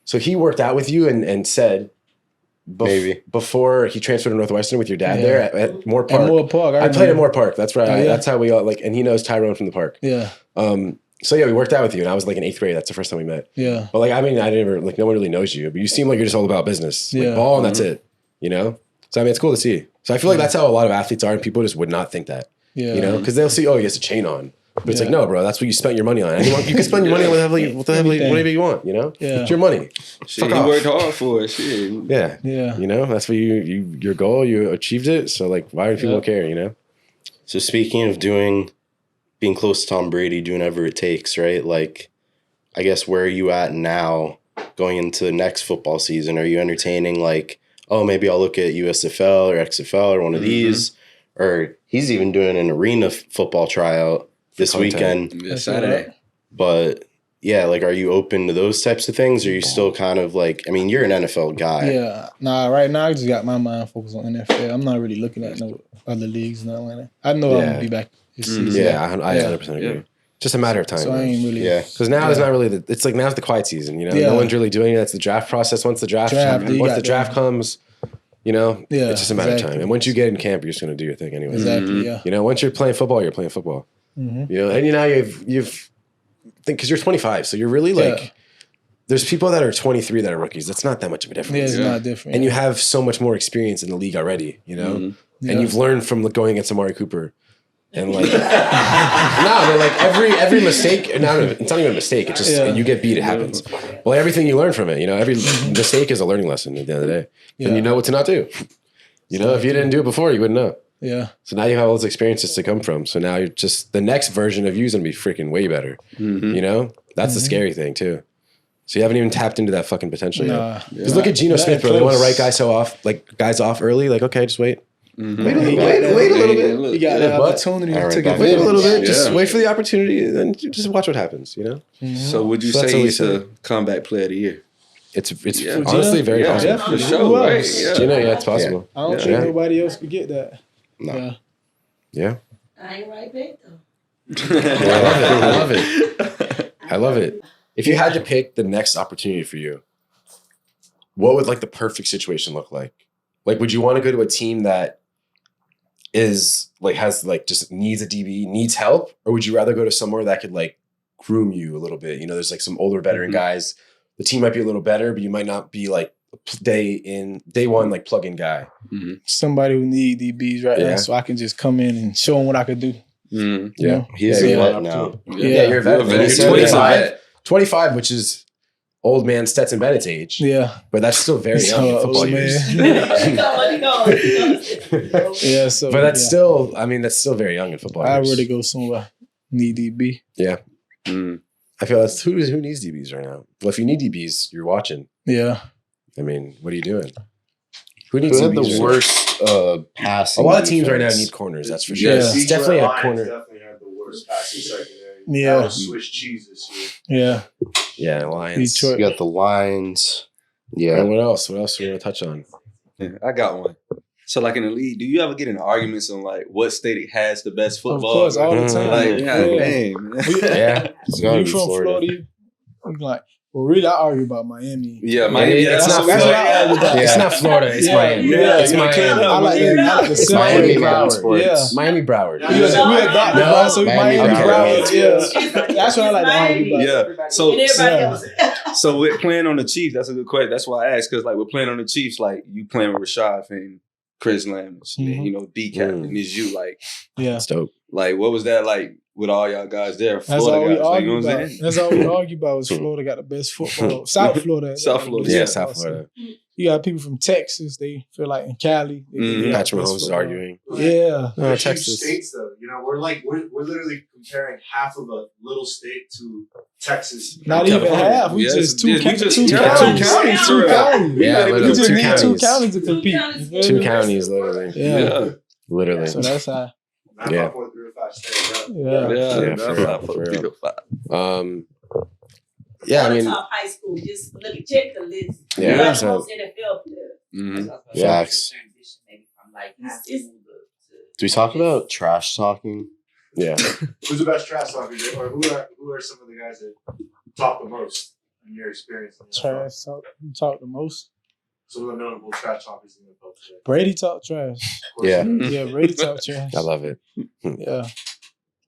[SPEAKER 4] So he worked out with you and said
[SPEAKER 5] Maybe.
[SPEAKER 4] before he transferred to Northwestern with your dad there at Moore Park.
[SPEAKER 7] At Moore Park.
[SPEAKER 4] I played at Moore Park. That's right.
[SPEAKER 7] Oh, yeah.
[SPEAKER 4] That's how we all like. And he knows Tyrone from the park.
[SPEAKER 7] Yeah.
[SPEAKER 4] So yeah, we worked out with you, and I was like in 8th grade. That's the first time we met.
[SPEAKER 7] Yeah.
[SPEAKER 4] But like, I mean, I never like no one really knows you, but you seem like you're just all about business, like
[SPEAKER 7] Yeah.
[SPEAKER 4] ball, and that's it. You know. So I mean, it's cool to see. So I feel like that's how a lot of athletes are, and people just would not think that.
[SPEAKER 7] Yeah.
[SPEAKER 4] You know, because they'll see, oh, he has a chain on, but it's
[SPEAKER 7] Yeah.
[SPEAKER 4] like, no, bro, that's what you spent your money on. Anyone, you can spend your money on whatever you want. You know,
[SPEAKER 7] Yeah.
[SPEAKER 4] it's your money.
[SPEAKER 8] Shit,
[SPEAKER 4] Fuck
[SPEAKER 8] he
[SPEAKER 4] off.
[SPEAKER 8] worked hard for it. Shit.
[SPEAKER 4] Yeah.
[SPEAKER 7] Yeah.
[SPEAKER 4] You know, that's what your goal. You achieved it. So like, why do people care? You know.
[SPEAKER 5] So speaking of being close to Tom Brady, doing whatever it takes, right? Like, I guess where are you at now going into the next football season? Are you entertaining like, oh, maybe I'll look at USFL or XFL or one of these? Or he's even doing an arena football tryout this
[SPEAKER 4] content.
[SPEAKER 5] weekend.
[SPEAKER 8] Yeah, Saturday.
[SPEAKER 5] But yeah, like, are you open to those types of things? Or are you still kind of like, I mean, you're an NFL guy.
[SPEAKER 7] Yeah. Nah, right now I just got my mind focused on NFL. I'm not really looking at no other leagues, nothing like that. I know I'm gonna be back this season.
[SPEAKER 4] Yeah, I 100% agree.
[SPEAKER 8] Yeah.
[SPEAKER 4] Just a matter of time.
[SPEAKER 7] So I ain't really
[SPEAKER 5] Yeah.
[SPEAKER 4] Because now it's not really it's like now's the quiet season, you know.
[SPEAKER 7] Yeah.
[SPEAKER 4] No one's really doing it. It's the draft process. Once the draft comes, you know,
[SPEAKER 7] Yeah,
[SPEAKER 4] it's just a matter of
[SPEAKER 7] exactly.
[SPEAKER 4] time. And once you get in camp, you're just gonna do your thing anyway.
[SPEAKER 7] Exactly, yeah.
[SPEAKER 4] You know, once you're playing football, you're playing football. You know, and you know you've think because you're 25, so you're really like there's people that are 23 that are rookies. That's not that much of a difference.
[SPEAKER 7] Yeah, it's not different.
[SPEAKER 4] And you have so much more experience in the league already, you know?
[SPEAKER 8] Mm-hmm.
[SPEAKER 4] And you've learned from going against Amari Cooper. And like, no, like every mistake, it's not even a mistake. It's just, you get beat, it happens. Well, everything you learn from it, you know, every mistake is a learning lesson at the end of the day. And you know what to not do. You know, if you didn't do it before, you wouldn't know.
[SPEAKER 7] Yeah.
[SPEAKER 4] So now you have all those experiences to come from. So now you're just, the next version of you is going to be freaking way better. You know? That's the scary thing too. So you haven't even tapped into that fucking potential yet. Because look at Geno Smith, bro. They want to write guys off early. Like, okay, just wait. Wait a little bit.
[SPEAKER 7] You got the opportunity to get
[SPEAKER 4] wait a little bit. Just wait for the opportunity and then just watch what happens, you know?
[SPEAKER 8] So would you say he's a comeback player of the year?
[SPEAKER 4] It's honestly very possible.
[SPEAKER 8] For sure, right? Yeah.
[SPEAKER 4] Geno, it's possible.
[SPEAKER 7] I don't think nobody else could get that.
[SPEAKER 5] No.
[SPEAKER 4] Yeah.
[SPEAKER 11] I ain't right back though.
[SPEAKER 4] I love it. If you had to pick the next opportunity for you, what would like the perfect situation look like? Like, would you want to go to a team that is like has like just needs a DB, needs help, or would you rather go to somewhere that could like groom you a little bit? You know, there's like some older veteran guys. The team might be a little better, but you might not be like day one like plug in guy.
[SPEAKER 7] Somebody who need DBs right now, so I can just come in and show them what I could do.
[SPEAKER 4] Yeah,
[SPEAKER 5] he's a vet now.
[SPEAKER 4] Yeah, you're a vet. You're 25, which is old man Stetson Bennett's age.
[SPEAKER 7] Yeah.
[SPEAKER 4] But that's still very young in football years.
[SPEAKER 7] Yeah, so
[SPEAKER 4] but that's still, I mean, that's still very young in football
[SPEAKER 7] I'd
[SPEAKER 4] years.
[SPEAKER 7] really go somewhere need DB.
[SPEAKER 4] Yeah. I feel that's who needs DBs right now? Well, if you need DBs, you're watching.
[SPEAKER 7] Yeah.
[SPEAKER 4] I mean, what are you doing? Who needs
[SPEAKER 5] Who
[SPEAKER 4] DBs
[SPEAKER 5] had the
[SPEAKER 4] right
[SPEAKER 5] worst passing?
[SPEAKER 4] A lot of teams right now
[SPEAKER 5] defense?
[SPEAKER 4] need corners, that's for sure.
[SPEAKER 7] Yeah.
[SPEAKER 4] It's definitely a
[SPEAKER 10] Lions
[SPEAKER 4] corner.
[SPEAKER 10] definitely had the worst passing secondary.
[SPEAKER 7] Yeah.
[SPEAKER 10] That was Swiss cheese this year.
[SPEAKER 7] Yeah.
[SPEAKER 4] Yeah, Lions.
[SPEAKER 7] Detroit.
[SPEAKER 5] You got the Lions. Yeah.
[SPEAKER 4] And what else? What else do you want to touch on?
[SPEAKER 8] Yeah, I got one. So, like in the league, do you ever get in arguments on like what state has the best football?
[SPEAKER 7] Of course, all the time.
[SPEAKER 8] Like, damn, man.
[SPEAKER 4] Yeah.
[SPEAKER 5] It's gotta
[SPEAKER 7] You
[SPEAKER 5] be
[SPEAKER 7] from
[SPEAKER 5] Florida.
[SPEAKER 7] you like, well, really, I argue about Miami.
[SPEAKER 8] Yeah, Miami.
[SPEAKER 4] It's not
[SPEAKER 7] that's what I
[SPEAKER 4] Florida.
[SPEAKER 7] argue about.
[SPEAKER 4] It's not Florida. It's Miami.
[SPEAKER 7] Yeah,
[SPEAKER 4] It's Miami.
[SPEAKER 7] I like the
[SPEAKER 4] It's Miami
[SPEAKER 7] separate
[SPEAKER 4] Broward.
[SPEAKER 7] Yeah.
[SPEAKER 4] Miami Broward.
[SPEAKER 7] We adopted
[SPEAKER 4] No,
[SPEAKER 7] Broward, so
[SPEAKER 5] Miami
[SPEAKER 7] Miami
[SPEAKER 5] Broward.
[SPEAKER 7] Broward. Yeah. That's what I like to argue about.
[SPEAKER 8] Yeah. So,
[SPEAKER 11] And everybody else.
[SPEAKER 8] so with playing on the Chiefs, that's a good question. That's why I asked, because like we're playing on the Chiefs, like you playing with Rashad and Chris Lammers, and you know, D-Cap, and it's you.
[SPEAKER 7] Yeah.
[SPEAKER 4] That's dope.
[SPEAKER 8] Like, what was that like with all y'all guys there?
[SPEAKER 7] That's
[SPEAKER 8] Florida
[SPEAKER 7] all we
[SPEAKER 8] guys, like, you know
[SPEAKER 7] argue
[SPEAKER 8] what I'm
[SPEAKER 7] about.
[SPEAKER 8] saying?
[SPEAKER 7] That's all we argue about was Florida got the best football. South Florida.
[SPEAKER 8] South Florida.
[SPEAKER 4] Yeah,
[SPEAKER 8] Yeah,
[SPEAKER 4] South Florida.
[SPEAKER 7] You got people from Texas. They feel like in Cali. they got
[SPEAKER 4] Patrick
[SPEAKER 7] the best
[SPEAKER 4] Mahomes is
[SPEAKER 7] football.
[SPEAKER 4] arguing.
[SPEAKER 7] Yeah.
[SPEAKER 10] They're
[SPEAKER 4] Texas.
[SPEAKER 10] huge states, though. You know, we're literally comparing half of a little state to Texas.
[SPEAKER 7] Not even half. We
[SPEAKER 8] Yes,
[SPEAKER 7] just two
[SPEAKER 8] we just-
[SPEAKER 7] counties.
[SPEAKER 8] two
[SPEAKER 11] counties.
[SPEAKER 7] Two counties.
[SPEAKER 4] Yeah,
[SPEAKER 7] We
[SPEAKER 4] literally
[SPEAKER 7] just
[SPEAKER 4] two
[SPEAKER 7] need
[SPEAKER 4] counties.
[SPEAKER 7] two counties to compete. You feel
[SPEAKER 4] Two
[SPEAKER 7] me?
[SPEAKER 4] counties, literally.
[SPEAKER 7] Yeah.
[SPEAKER 4] Literally.
[SPEAKER 7] So that's how.
[SPEAKER 10] 9.305 state.
[SPEAKER 7] Yeah.
[SPEAKER 4] Yeah,
[SPEAKER 8] that's
[SPEAKER 4] for real,
[SPEAKER 8] not
[SPEAKER 4] for real.
[SPEAKER 8] real.
[SPEAKER 4] Yeah, I mean,
[SPEAKER 11] Top high school. Just look at check the list.
[SPEAKER 4] Yeah.
[SPEAKER 11] Like
[SPEAKER 4] So-
[SPEAKER 11] most NFL players.
[SPEAKER 5] Facts.
[SPEAKER 11] Like it's
[SPEAKER 5] Do we talk about trash talking?
[SPEAKER 4] yeah.
[SPEAKER 10] Who's the best trash talker? Or who are some of the guys that talk the most in your experience? In the NFL?
[SPEAKER 7] Trash talk. You talk the most.
[SPEAKER 10] Some of the notable trash talkers in the NFL today.
[SPEAKER 7] Brady talk trash.
[SPEAKER 4] Yeah.
[SPEAKER 7] Yeah, Brady talk trash.
[SPEAKER 4] I love it.
[SPEAKER 7] Yeah.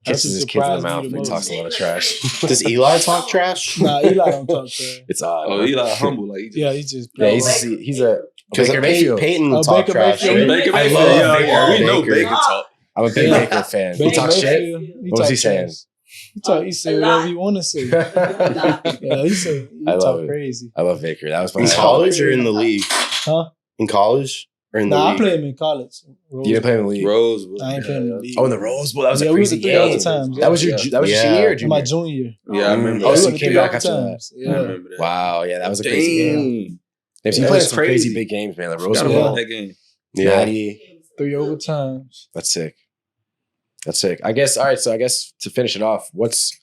[SPEAKER 4] Kisses his
[SPEAKER 7] That's
[SPEAKER 4] kids in the
[SPEAKER 7] what surprised
[SPEAKER 4] mouth
[SPEAKER 7] me the
[SPEAKER 4] and
[SPEAKER 7] most.
[SPEAKER 4] talks a lot of trash.
[SPEAKER 5] Does Eli talk trash?
[SPEAKER 7] Nah, Eli don't talk trash.
[SPEAKER 4] It's odd.
[SPEAKER 8] Oh, Eli humble, like he just,
[SPEAKER 7] Yeah, he just.
[SPEAKER 4] Yeah, he's a
[SPEAKER 5] Because
[SPEAKER 4] Baker Mayfield.
[SPEAKER 5] Peyton
[SPEAKER 7] Oh,
[SPEAKER 5] talk
[SPEAKER 7] Baker
[SPEAKER 5] trash.
[SPEAKER 7] Mayfield.
[SPEAKER 5] Right?
[SPEAKER 8] Baker
[SPEAKER 4] I
[SPEAKER 8] Mayfield.
[SPEAKER 4] love
[SPEAKER 8] Yeah, we
[SPEAKER 4] Baker.
[SPEAKER 8] know
[SPEAKER 5] Baker.
[SPEAKER 8] Baker talk.
[SPEAKER 4] I'm a big Baker fan. He
[SPEAKER 7] Baker
[SPEAKER 4] talks shit.
[SPEAKER 7] Mayfield,
[SPEAKER 4] What was he
[SPEAKER 7] talk
[SPEAKER 4] saying?
[SPEAKER 7] trash. He say whatever he want to say. Yeah, he
[SPEAKER 4] I love
[SPEAKER 7] talk
[SPEAKER 4] it.
[SPEAKER 7] crazy.
[SPEAKER 4] I love Baker. That was
[SPEAKER 5] In
[SPEAKER 4] fun.
[SPEAKER 5] college or in the league?
[SPEAKER 7] Huh?
[SPEAKER 5] In college or in the
[SPEAKER 7] Nah, I
[SPEAKER 5] league?
[SPEAKER 7] played him in college.
[SPEAKER 4] You didn't play in the league.
[SPEAKER 8] Rose.
[SPEAKER 7] I ain't playing in the league.
[SPEAKER 4] Oh, in the Rose Bowl. That was
[SPEAKER 7] Yeah,
[SPEAKER 4] a
[SPEAKER 7] we
[SPEAKER 4] crazy
[SPEAKER 7] went to
[SPEAKER 4] game.
[SPEAKER 7] 3 overtimes.
[SPEAKER 4] That was your
[SPEAKER 8] Yeah.
[SPEAKER 4] that was your
[SPEAKER 5] Yeah.
[SPEAKER 4] senior year or
[SPEAKER 7] In
[SPEAKER 4] junior?
[SPEAKER 7] my junior year.
[SPEAKER 8] Yeah, I remember.
[SPEAKER 4] Oh,
[SPEAKER 7] We
[SPEAKER 4] so
[SPEAKER 7] went
[SPEAKER 4] you
[SPEAKER 7] to
[SPEAKER 4] came
[SPEAKER 7] 3
[SPEAKER 4] back after that.
[SPEAKER 7] overtimes.
[SPEAKER 8] I
[SPEAKER 7] Yeah.
[SPEAKER 8] remember that.
[SPEAKER 4] Wow, yeah, that was a crazy game.
[SPEAKER 8] Dang.
[SPEAKER 4] They've
[SPEAKER 8] That
[SPEAKER 4] played
[SPEAKER 8] was
[SPEAKER 4] some
[SPEAKER 8] crazy.
[SPEAKER 4] crazy big games, man. The Rose
[SPEAKER 8] Forgot
[SPEAKER 4] Bowl,
[SPEAKER 8] about that game.
[SPEAKER 5] Yeah.
[SPEAKER 4] Natty.
[SPEAKER 7] 3 overtimes.
[SPEAKER 4] That's sick. That's sick. I guess. All right. So I guess to finish it off, what's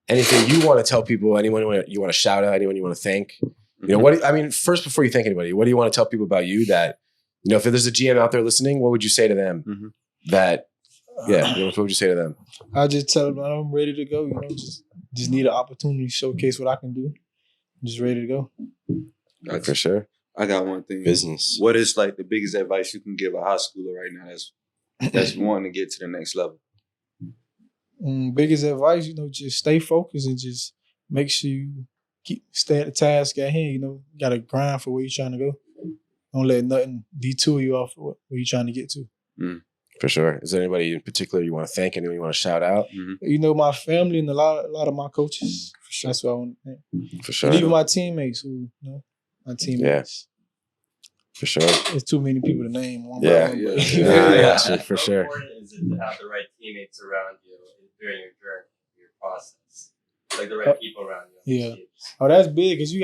[SPEAKER 4] anything you want to tell people? Anyone you want to shout out? Anyone you want to thank? You know what? I mean, first before you thank anybody, what do you want to tell people about you that you know? If there's a GM out there listening, what would you say to them? That yeah, you know, what would you say to them?
[SPEAKER 7] I just tell them I'm ready to go. You know, just need an opportunity to showcase what I can do. Just ready to go.
[SPEAKER 4] For sure.
[SPEAKER 8] I got one thing.
[SPEAKER 5] Business.
[SPEAKER 8] What is like the biggest advice you can give a high schooler right now that's wanting to get to the next level?
[SPEAKER 7] Biggest advice, you know, just stay focused and just make sure you stay at the task at hand. You know, you gotta grind for where you're trying to go. Don't let nothing detour you off of where you're trying to get to.
[SPEAKER 4] For sure. Is there anybody in particular you want to thank? Anyone you want to shout out?
[SPEAKER 7] You know, my family and a lot of my coaches. For sure. That's what I want to thank.
[SPEAKER 4] For sure.
[SPEAKER 7] And even my teammates who, you know, my teammates.
[SPEAKER 4] For sure.
[SPEAKER 7] There's too many people to name. One
[SPEAKER 4] Yeah.
[SPEAKER 7] by one.
[SPEAKER 4] For sure.
[SPEAKER 9] How important is it to have the right teammates around you during your journey, your process? Like the right people around you.
[SPEAKER 7] Yeah. Oh, that's big because you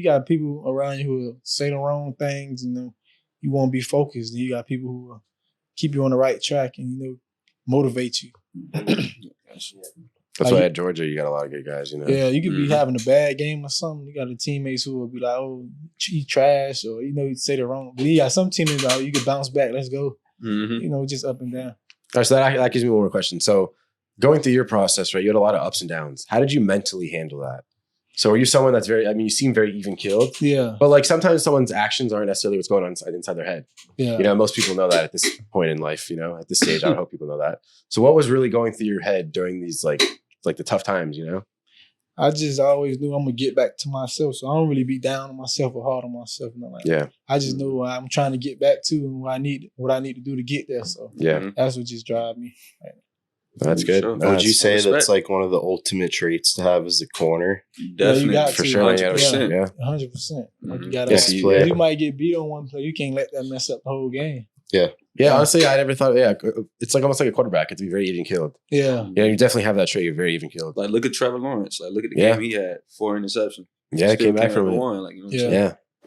[SPEAKER 7] got people around you who will say the wrong things and you won't be focused. And you got people who will keep you on the right track and, you know, motivate you.
[SPEAKER 4] That's why at Georgia you got a lot of good guys, you know.
[SPEAKER 7] Yeah, you could be having a bad game or something. You got the teammates who will be like, "Oh, he trash," or you know, you say the wrong. But you got some teammates like, you can bounce back. Let's go. You know, just up and down.
[SPEAKER 4] All right, so that gives me one more question. So going through your process, right, you had a lot of ups and downs. How did you mentally handle that? So are you someone that's you seem very even keeled.
[SPEAKER 7] Yeah.
[SPEAKER 4] But like sometimes someone's actions aren't necessarily what's going on inside their head.
[SPEAKER 7] Yeah.
[SPEAKER 4] You know, most people know that at this point in life, you know, at this stage, I would hope people know that. So what was really going through your head during these like the tough times, you know?
[SPEAKER 7] I just always knew I'm gonna get back to myself. So I don't really be down on myself or hard on myself. Like that. I just know what I'm trying to get back to and what I need to do to get there. So that's what just drives me.
[SPEAKER 4] That's good.
[SPEAKER 5] Sure. Would you say that's like one of the ultimate traits to have as a corner?
[SPEAKER 8] Definitely,
[SPEAKER 4] for sure. 100%. Yeah.
[SPEAKER 7] 100%. You gotta. You might get beat on one play. You can't let that mess up the whole game.
[SPEAKER 4] Yeah, honestly, I never thought. Yeah, it's like almost like a quarterback. It's very even keeled.
[SPEAKER 7] Yeah,
[SPEAKER 4] you definitely have that trait. You're very even keeled.
[SPEAKER 8] Like look at Trevor Lawrence. Like look at the game he had, 4 interceptions.
[SPEAKER 4] Yeah, came back from it.
[SPEAKER 8] One. Like, you know what I'm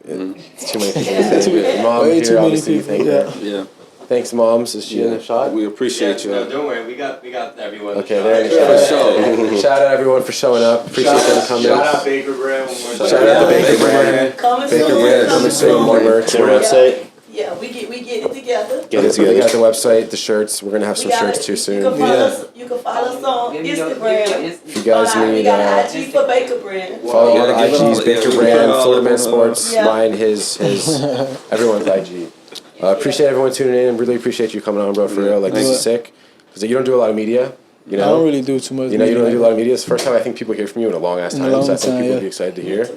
[SPEAKER 8] saying?
[SPEAKER 4] It's too many people. Mom here, obviously.
[SPEAKER 8] Yeah.
[SPEAKER 4] Thanks, Moms. Is she in the shot?
[SPEAKER 8] We appreciate you.
[SPEAKER 9] No, don't worry. We got everyone.
[SPEAKER 4] Okay, there you go. Shout out everyone for showing up. Appreciate them coming.
[SPEAKER 9] Shout out Baker Brand one more time.
[SPEAKER 4] Shout out to Baker Brand. Baker Brand coming soon. More merch.
[SPEAKER 5] Their website.
[SPEAKER 11] Yeah, we get it together.
[SPEAKER 4] Get it together. We got the website, the shirts. We're gonna have some shirts too soon.
[SPEAKER 11] You can follow us on Instagram.
[SPEAKER 4] If you guys need,
[SPEAKER 11] we got an IG for Baker Brand.
[SPEAKER 4] Follow all the IGs. Baker Brand, Florida Man Sports, mine, his, everyone's IG. Appreciate everyone tuning in. Really appreciate you coming on, bro. For real, like this is sick because you don't do a lot of media. You know,
[SPEAKER 7] I don't really do too much.
[SPEAKER 4] You know, you don't really do a lot of media. It's the first time I think people hear from you in a long ass time. So I think people will be excited to hear.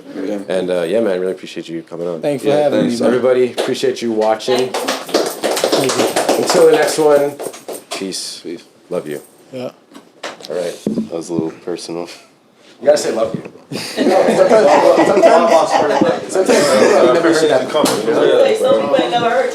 [SPEAKER 4] And yeah, man, really appreciate you coming on.
[SPEAKER 7] Thanks for having me.
[SPEAKER 4] Everybody, appreciate you watching. Until the next one, peace. Love you.
[SPEAKER 7] Yeah.
[SPEAKER 4] All right.
[SPEAKER 5] That was a little personal.
[SPEAKER 4] You gotta say love you. Sometimes people never heard that come.
[SPEAKER 11] Some people ain't never heard